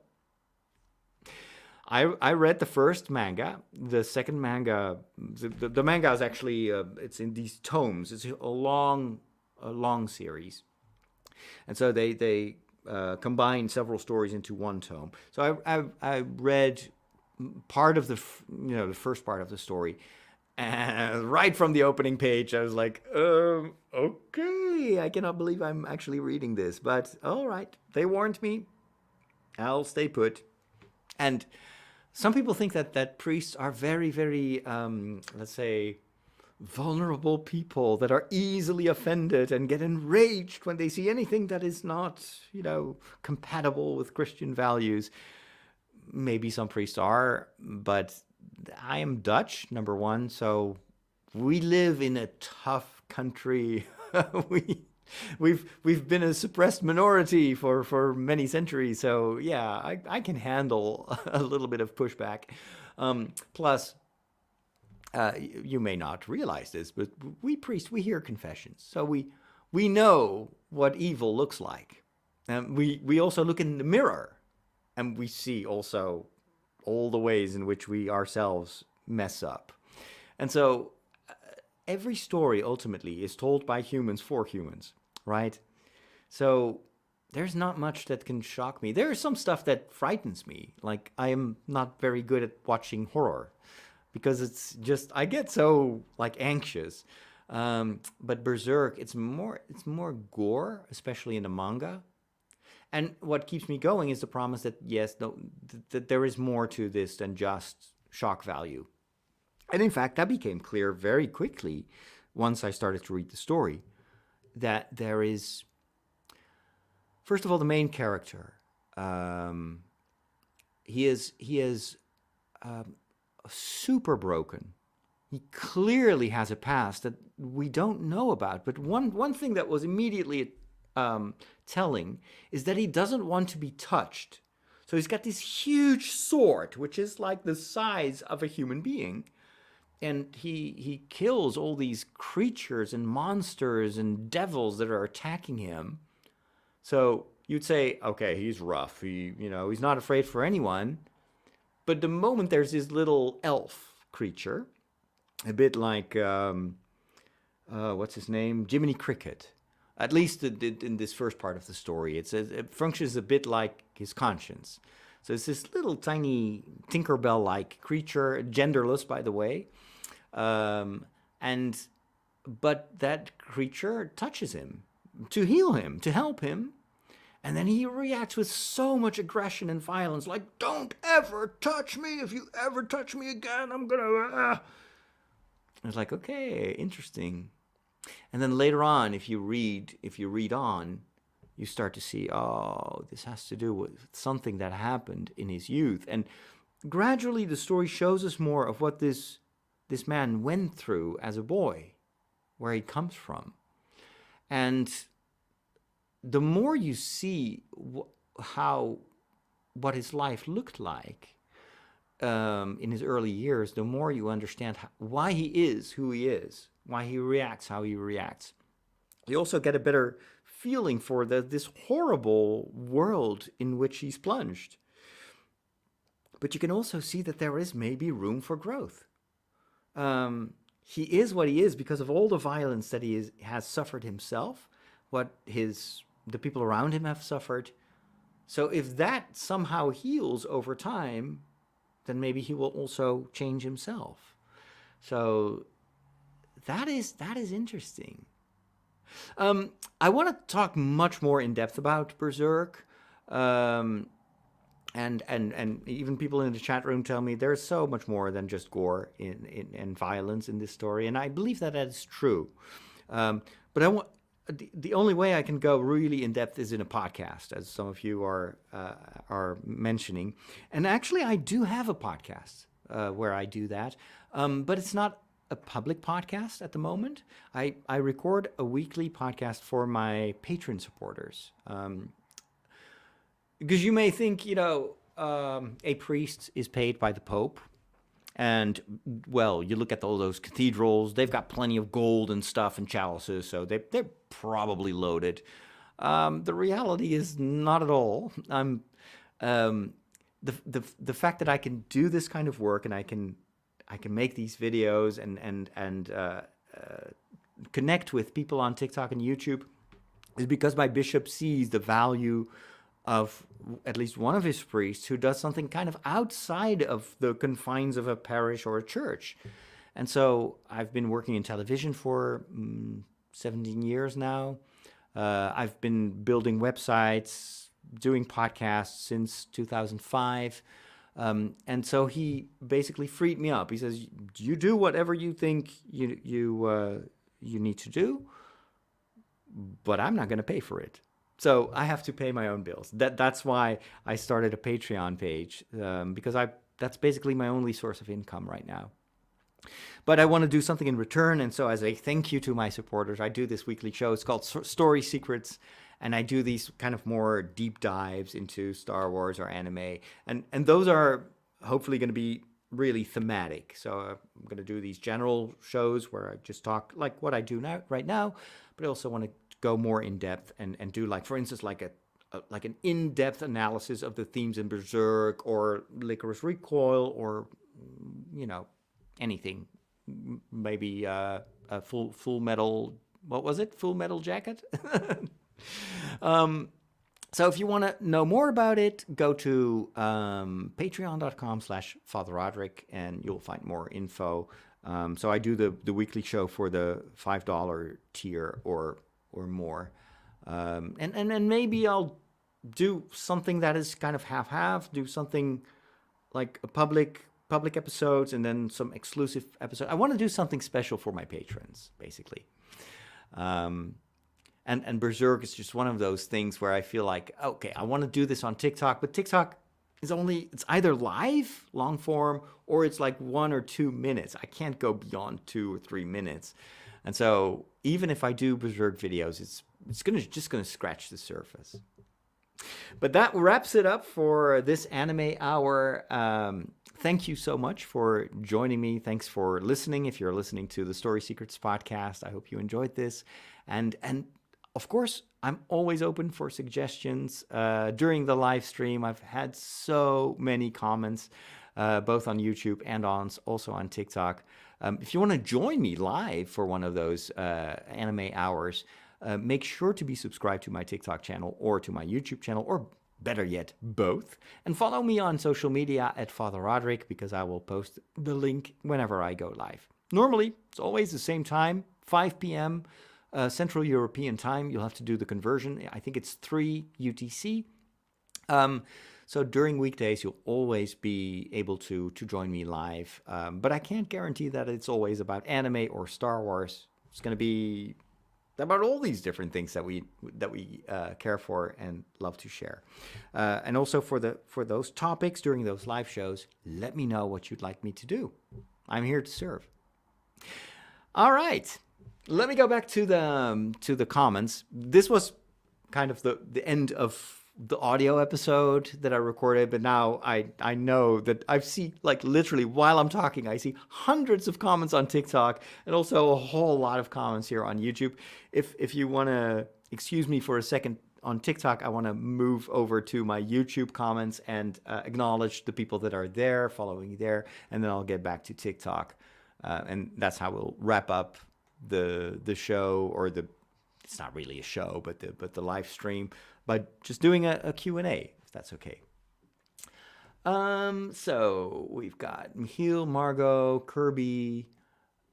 I read the first manga. The second manga, the manga is actually it's in these tomes. It's a long series, and so they combine several stories into one tome. So I read part of the the first part of the story, and right from the opening page, I was like, okay, I cannot believe I'm actually reading this, but all right, they warned me. I'll stay put. And some people think that priests are very, very, let's say, vulnerable people that are easily offended and get enraged when they see anything that is not, compatible with Christian values. Maybe some priests are, but I am Dutch, number one, so we live in a tough country. We've been a suppressed minority for many centuries, so yeah, I can handle a little bit of pushback. Plus, you may not realize this, but we priests, we hear confessions, so we know what evil looks like, and we also look in the mirror, and we see also all the ways in which we ourselves mess up, and so every story ultimately is told by humans for humans, right? So there's not much that can shock me. There is some stuff that frightens me. Like, I am not very good at watching horror because it's just, I get so like anxious. But Berserk, it's more gore, especially in the manga. And what keeps me going is the promise that yes, no, that there is more to this than just shock value. And in fact, that became clear very quickly once I started to read the story, that there is, first of all, the main character. He is super broken. He clearly has a past that we don't know about. But one thing that was immediately telling is that he doesn't want to be touched. So he's got this huge sword, which is like the size of a human being. And he kills all these creatures and monsters and devils that are attacking him. So you'd say, okay, he's rough. He's not afraid for anyone. But the moment there's this little elf creature, a bit like, what's his name? Jiminy Cricket. At least in this first part of the story. It functions a bit like his conscience. So it's this little tiny Tinkerbell-like creature, genderless, by the way. But that creature touches him to heal him, to help him. And then he reacts with so much aggression and violence, like, don't ever touch me. If you ever touch me again, I'm gonna... It's like, okay, interesting. And then later on, if you read on, you start to see, oh, this has to do with something that happened in his youth. And gradually the story shows us more of what this man went through as a boy, where he comes from. And the more you see what his life looked like, in his early years, the more you understand why he is who he is, why he reacts how he reacts. You also get a better feeling for this horrible world in which he's plunged. But you can also see that there is maybe room for growth. He is what he is because of all the violence that has suffered himself, what the people around him have suffered. So if that somehow heals over time, then maybe he will also change himself. So that is interesting. I want to talk much more in depth about Berserk. And even people in the chat room tell me there's so much more than just gore and violence in this story, and I believe that is true. But I want the only way I can go really in depth is in a podcast, as some of you are mentioning. And actually, I do have a podcast where I do that, but it's not a public podcast at the moment. I record a weekly podcast for my patron supporters. Because you may think, a priest is paid by the Pope. And, well, you look at all those cathedrals, they've got plenty of gold and stuff and chalices, so they're probably loaded. The reality is not at all. The fact that I can do this kind of work and I can make these videos and connect with people on TikTok and YouTube is because my bishop sees the value of at least one of his priests who does something kind of outside of the confines of a parish or a church. And so I've been working in television for 17 years now. I've been building websites, doing podcasts since 2005. And so he basically freed me up. He says, you do whatever you think you need to do, but I'm not going to pay for it. So I have to pay my own bills. That's why I started a Patreon page, because that's basically my only source of income right now. But I want to do something in return, and so as a thank you to my supporters, I do this weekly show. It's called Story Secrets, and I do these kind of more deep dives into Star Wars or anime, and those are hopefully going to be really thematic. So I'm going to do these general shows where I just talk like what I do right now, but I also want to go more in depth and do, like, for instance, like an in-depth analysis of the themes in Berserk or Licorice Recoil or anything. Maybe a full metal. What was it? Full Metal Jacket. So if you want to know more about it, go to patreon.com/Father Roderick and you'll find more info. So I do the weekly show for the $5 tier or more. And maybe I'll do something that is kind of half-half, do something like a public episodes and then some exclusive episodes. I want to do something special for my patrons, basically. And Berserk is just one of those things where I feel like, okay, I want to do this on TikTok, but TikTok is it's either live, long form, or it's like 1 or 2 minutes. I can't go beyond 2 or 3 minutes. And so even if I do Berserk videos, it's just gonna scratch the surface. But that wraps it up for this anime hour. Thank you so much for joining me. Thanks for listening. If you're listening to the Story Secrets podcast, I hope you enjoyed this. And of course, I'm always open for suggestions. During the live stream, I've had so many comments, both on YouTube and also on TikTok. If you want to join me live for one of those anime hours, make sure to be subscribed to my TikTok channel or to my YouTube channel, or better yet, both. And follow me on social media at Father Roderick, because I will post the link whenever I go live. Normally, it's always the same time, 5 p.m. Central European time. You'll have to do the conversion. I think it's 3 UTC. So during weekdays, you'll always be able to join me live. But I can't guarantee that it's always about anime or Star Wars. It's going to be about all these different things that we care for and love to share. And also for those topics during those live shows, let me know what you'd like me to do. I'm here to serve. All right. Let me go back to the comments. This was kind of the end of the audio episode that I recorded, but now I know that I've seen, like, literally while I'm talking, I see hundreds of comments on TikTok and also a whole lot of comments here on YouTube. If you want to excuse me for a second on TikTok, I want to move over to my YouTube comments and acknowledge the people that are there, following there, and then I'll get back to TikTok. And that's how we'll wrap up the show, or it's not really a show, but the live stream, by just doing a Q&A, if that's okay. So we've got Michiel, Margot, Kirby.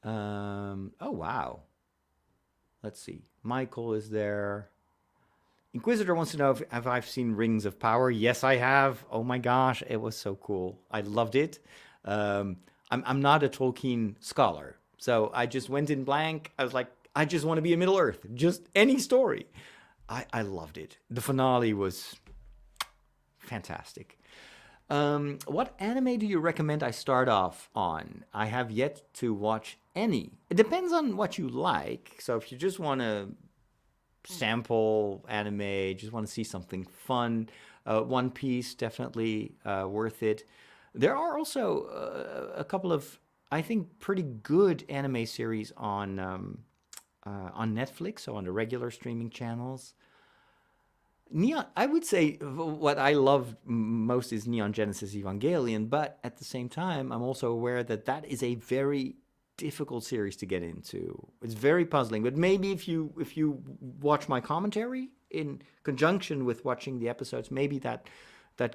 Oh, wow. Let's see. Michael is there. Inquisitor wants to know if I've seen Rings of Power. Yes, I have. Oh my gosh, it was so cool. I loved it. I'm not a Tolkien scholar, so I just went in blank. I was like, I just want to be in Middle Earth. Just any story. I loved it. The finale was fantastic. What anime do you recommend I start off on? I have yet to watch any. It depends on what you like. So if you just want to sample anime, just want to see something fun, One Piece, definitely worth it. There are also a couple of, I think, pretty good anime series on Netflix, so on the regular streaming channels. Neon, I would say what I love most is Neon Genesis Evangelion, but at the same time, I'm also aware that that is a very difficult series to get into. It's very puzzling, but maybe if you watch my commentary in conjunction with watching the episodes, maybe that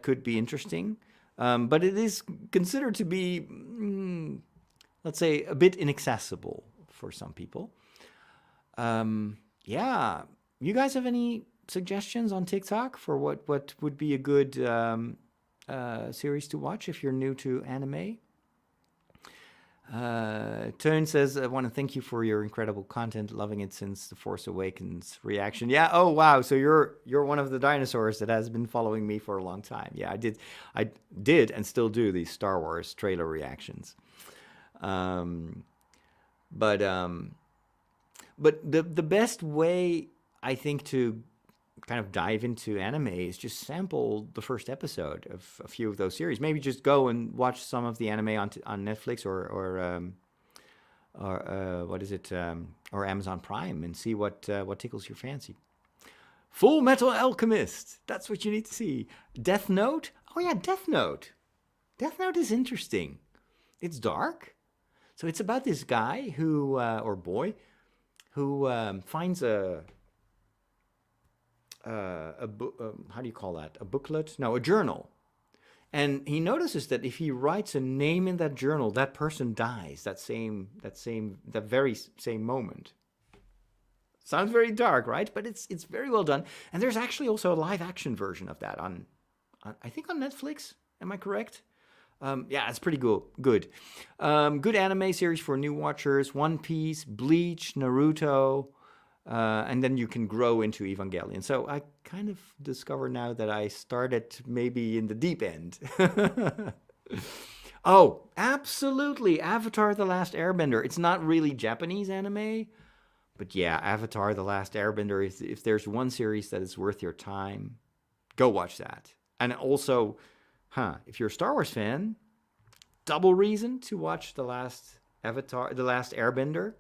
could be interesting. But it is considered to be, let's say, a bit inaccessible for some people. Yeah, you guys have any suggestions on TikTok for what would be a good series to watch if you're new to anime? Turn says, I want to thank you for your incredible content, loving it since The Force Awakens reaction. Yeah, oh wow, so you're one of the dinosaurs that has been following me for a long time. Yeah, I did and still do these Star Wars trailer reactions. But the best way, I think, to kind of dive into anime is just sample the first episode of a few of those series. Maybe just go and watch some of the anime on Netflix or what is it, or Amazon Prime, and see what tickles your fancy. Full Metal Alchemist, that's what you need to see. Death Note, oh yeah, Death Note. Death Note is interesting. It's dark, so it's about this guy who or boy who finds a how do you call that? A booklet? No, a journal. And he notices that if he writes a name in that journal, that person dies that very same moment. Sounds very dark, right? But it's very well done. And there's actually also a live action version of that on I think on Netflix. Am I correct? Yeah, it's pretty good. Good anime series for new watchers: One Piece, Bleach, Naruto. And then you can grow into Evangelion. So I kind of discover now that I started maybe in the deep end. Oh, absolutely. Avatar: The Last Airbender. It's not really Japanese anime, but yeah, Avatar: The Last Airbender, if there's one series that is worth your time, go watch that. And also, if you're a Star Wars fan, double reason to watch The Last Airbender.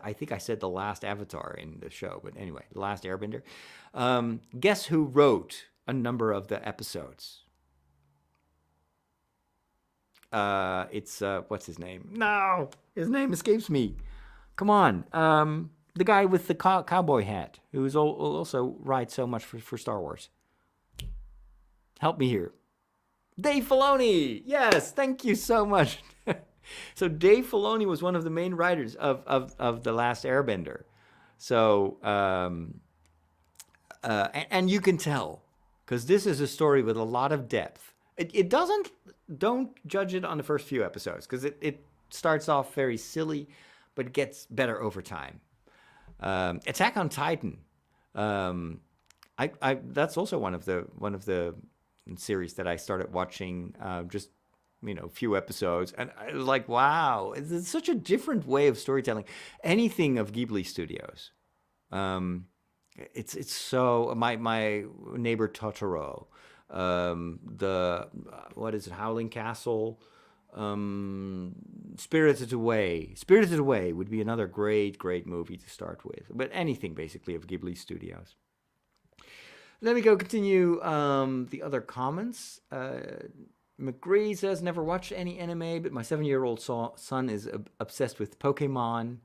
I think I said The Last Avatar in the show, but anyway, The Last Airbender. Guess who wrote a number of the episodes? It's, what's his name? No, his name escapes me. Come on. The guy with the cowboy hat, who also writes so much for Star Wars. Help me here. Dave Filoni! Yes, thank you so much. So Dave Filoni was one of the main writers of The Last Airbender. So, and you can tell, because this is a story with a lot of depth. Don't judge it on the first few episodes, because it starts off very silly, but it gets better over time. Attack on Titan. That's also one of the series that I started watching just a few episodes, and I was like, wow, it's such a different way of storytelling. Anything of Ghibli Studios, It's so my neighbor Totoro, the what is it, Howling Castle, Spirited Away. Spirited Away would be another great movie to start with. But anything basically of Ghibli Studios. Let me go continue the other comments. McGree says, never watched any anime, but my 7-year-old son is obsessed with Pokemon.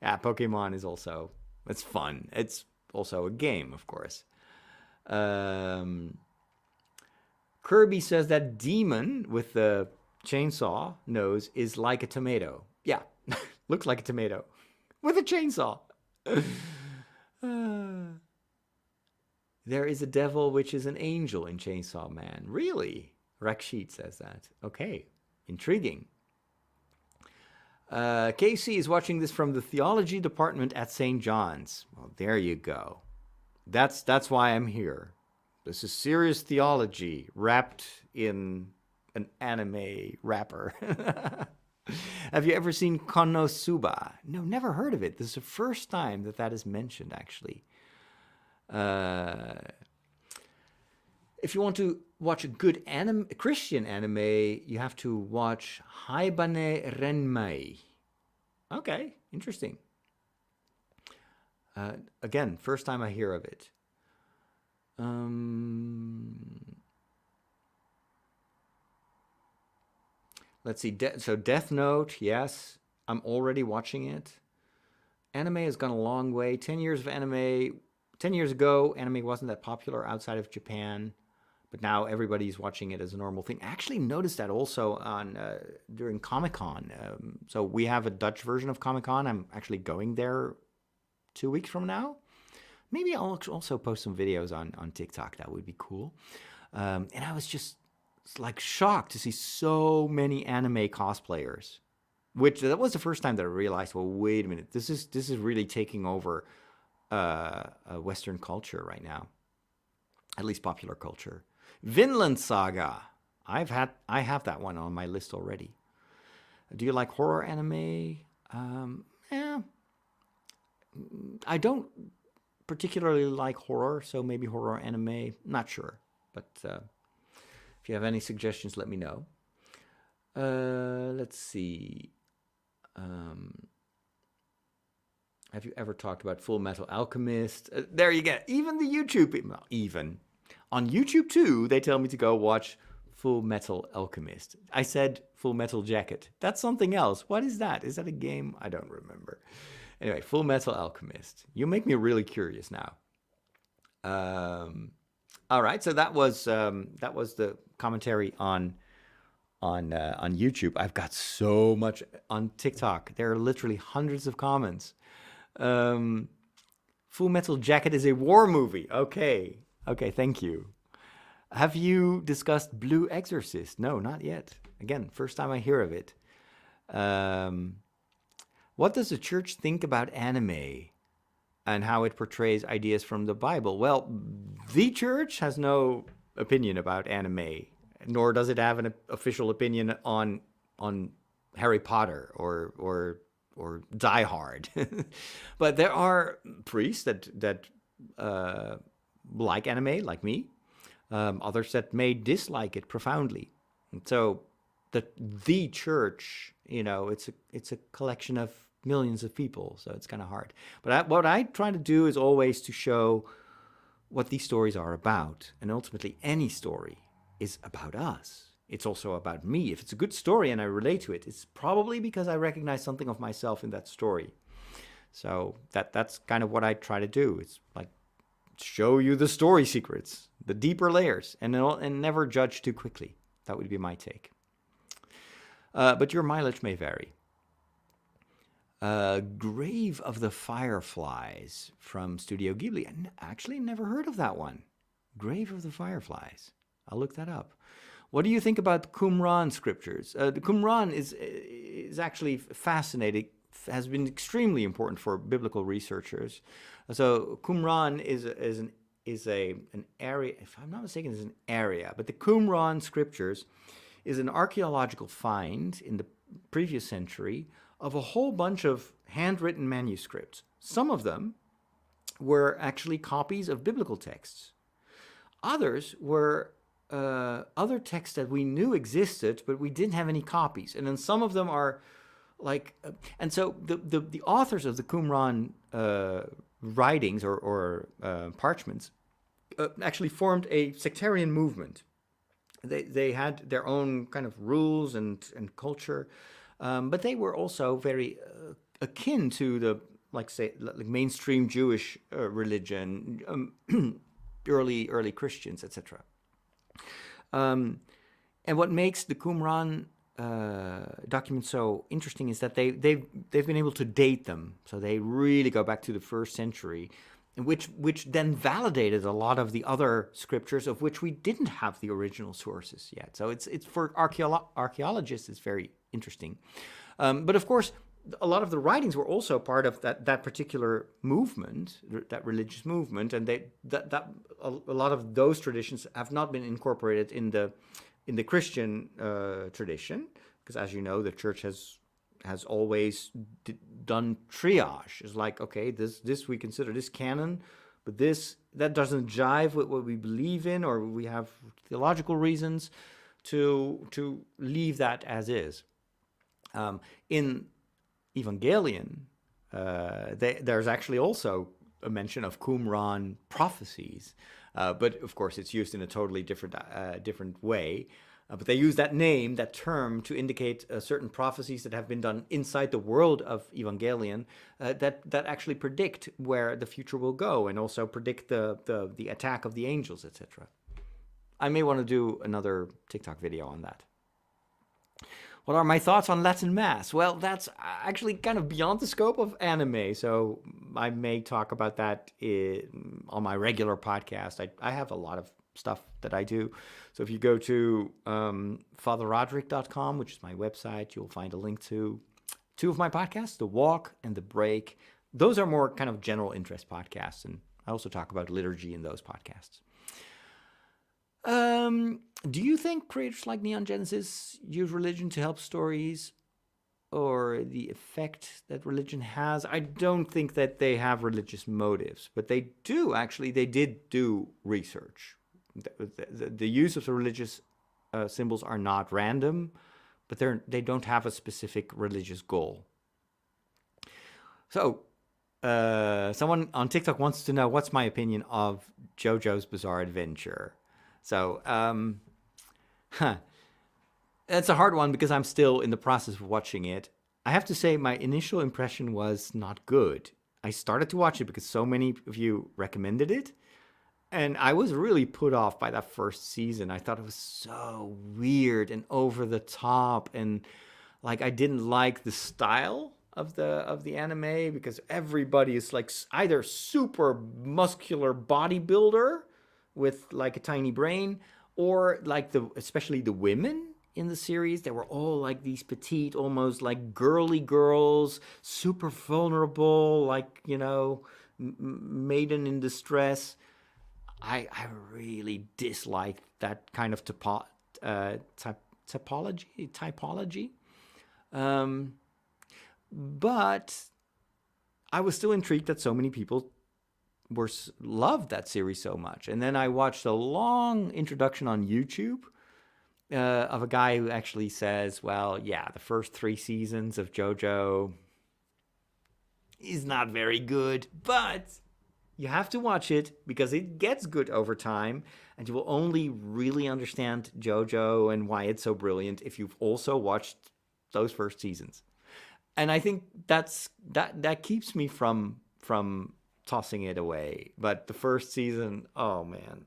Yeah, Pokemon is also, it's fun. It's also a game, of course. Kirby says that demon with the chainsaw nose is like a tomato. Yeah, looks like a tomato with a chainsaw. There is a devil which is an angel in Chainsaw Man. Really? Rakshit says that. Okay, intriguing. Casey is watching this from the theology department at St. John's. Well, there you go. That's why I'm here. This is serious theology wrapped in an anime wrapper. Have you ever seen Konosuba? No, never heard of it. This is the first time that is mentioned, actually. If you want to watch a good Christian anime, you have to watch Haibane Renmei. Okay, interesting. Again, first time I hear of it. Let's see. So Death Note, yes. I'm already watching it. Anime has gone a long way. 10 years of anime. 10 years ago, anime wasn't that popular outside of Japan, but now everybody's watching it as a normal thing. I actually noticed that also on during Comic-Con. So we have a Dutch version of Comic-Con. I'm actually going there 2 weeks from now. Maybe I'll also post some videos on TikTok. That would be cool. And I was just like shocked to see so many anime cosplayers, which that was the first time that I realized, well, wait a minute, this is really taking over Western culture right now, at least popular culture. Vinland Saga, I have that one on my list already. Do you like horror anime? Yeah, I don't particularly like horror, so maybe horror anime. Not sure, but if you have any suggestions, let me know. Let's see. Have you ever talked about Full Metal Alchemist? There you go. Even the YouTube, well, even on YouTube too, they tell me to go watch Full Metal Alchemist. I said Full Metal Jacket. That's something else. What is that? Is that a game? I don't remember. Anyway, Full Metal Alchemist. You make me really curious now. All right, so that was the commentary on YouTube. I've got so much on TikTok. There are literally hundreds of comments. Full Metal Jacket is a war movie. Okay, thank you. Have you discussed Blue Exorcist? No, not yet. Again, first time I hear of it. What does the church think about anime and how it portrays ideas from the Bible? Well, the church has no opinion about anime, nor does it have an official opinion on Harry Potter or Die Hard. But there are priests that like anime, like me. Others that may dislike it profoundly. And so the church, it's a collection of millions of people, so it's kind of hard. But what I try to do is always to show what these stories are about. And ultimately, any story is about us. It's also about me. If it's a good story and I relate to it, it's probably because I recognize something of myself in that story. So that's kind of what I try to do. It's like show you the story secrets, the deeper layers, and never judge too quickly. That would be my take. But your mileage may vary. Grave of the Fireflies from Studio Ghibli. I actually never heard of that one. Grave of the Fireflies. I'll look that up. What do you think about the Qumran scriptures? The Qumran is actually fascinating, has been extremely important for biblical researchers. So Qumran is an area, if I'm not mistaken, is an area. But the Qumran scriptures is an archaeological find in the previous century of a whole bunch of handwritten manuscripts. Some of them were actually copies of biblical texts. Others were other texts that we knew existed, but we didn't have any copies. And then some of them are like, and so the authors of the Qumran writings or parchments actually formed a sectarian movement. They had their own kind of rules and culture, but they were also very akin to the like mainstream Jewish religion, early Christians, etc. And what makes the Qumran documents so interesting is that they've been able to date them, so they really go back to the 1st century, which then validated a lot of the other scriptures of which we didn't have the original sources yet. So it's for archaeologists, it's very interesting. But of course, a lot of the writings were also part of that particular movement, that religious movement, and a lot of those traditions have not been incorporated in the Christian tradition, because as you know, the church has always done triage. It's like, okay, this we consider this canon, but that doesn't jive with what we believe in, or we have theological reasons to leave that as is. In Evangelion, there's actually also a mention of Qumran prophecies, but of course it's used in a totally different way. But they use that term to indicate certain prophecies that have been done inside the world of Evangelion that actually predict where the future will go, and also predict the attack of the angels, etc. I may want to do another TikTok video on that. What are my thoughts on Latin Mass? Well, that's actually kind of beyond the scope of anime, so I may talk about that on my regular podcast. I have a lot of stuff that I do. So if you go to fatherroderick.com, which is my website, you'll find a link to 2 of my podcasts, The Walk and The Break. Those are more kind of general interest podcasts, and I also talk about liturgy in those podcasts. Do you think creators like Neon Genesis use religion to help stories, or the effect that religion has? I don't think that they have religious motives, but they did do research. The use of the religious symbols are not random, but they don't have a specific religious goal. So, someone on TikTok wants to know what's my opinion of JoJo's Bizarre Adventure. So, that's a hard one because I'm still in the process of watching it. I have to say my initial impression was not good. I started to watch it because so many of you recommended it, and I was really put off by that first season. I thought it was so weird and over the top, and like I didn't like the style of the anime, because everybody is like either super muscular bodybuilder with like a tiny brain, or like especially the women in the series, they were all like these petite, almost like girly girls, super vulnerable, like, you know, maiden in distress. I really disliked that kind of typology. But I was still intrigued that so many people loved that series so much. And then I watched a long introduction on YouTube of a guy who actually says, well, yeah, the first 3 seasons of JoJo is not very good, but you have to watch it because it gets good over time, and you will only really understand JoJo and why it's so brilliant if you've also watched those first seasons. And I think that keeps me from tossing it away. But the first season, oh man,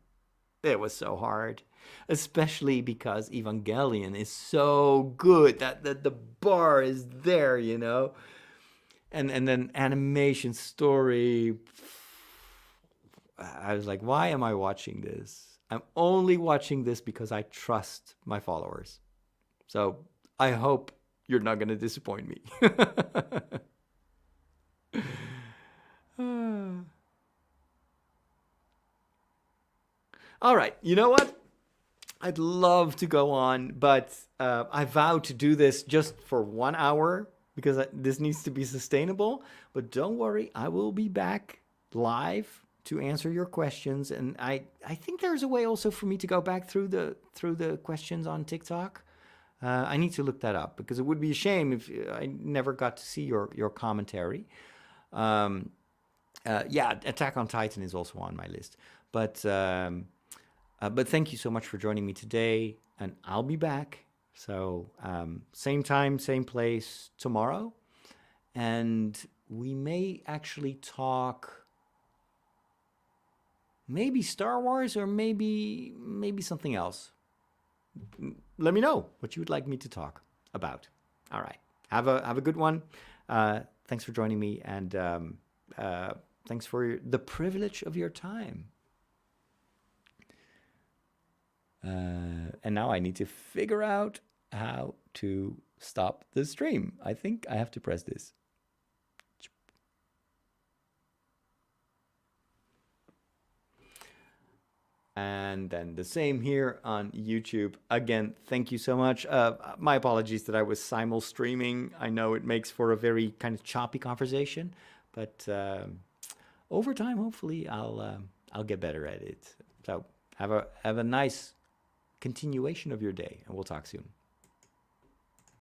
it was so hard, especially because Evangelion is so good that the bar is there, you know. And then animation, story, I was like, why am I watching this? I'm only watching this because I trust my followers. So I hope you're not going to disappoint me. All right, you know what? I'd love to go on, but I vowed to do this just for 1 hour because this needs to be sustainable. But don't worry, I will be back live to answer your questions, and I think there's a way also for me to go back through the questions on TikTok. I need to look that up because it would be a shame if I never got to see your commentary. Yeah, Attack on Titan is also on my list, but thank you so much for joining me today, and I'll be back. So same time, same place tomorrow, and we may actually talk. Maybe Star Wars or maybe something else. Let me know what you would like me to talk about. All right. Have a good one. Thanks for joining me, and thanks for the privilege of your time. And now I need to figure out how to stop the stream. I think I have to press this. And then the same here on YouTube. Again, thank you so much. My apologies that I was simul streaming. I know it makes for a very kind of choppy conversation, but over time, hopefully, I'll get better at it. So have a nice continuation of your day, and we'll talk soon.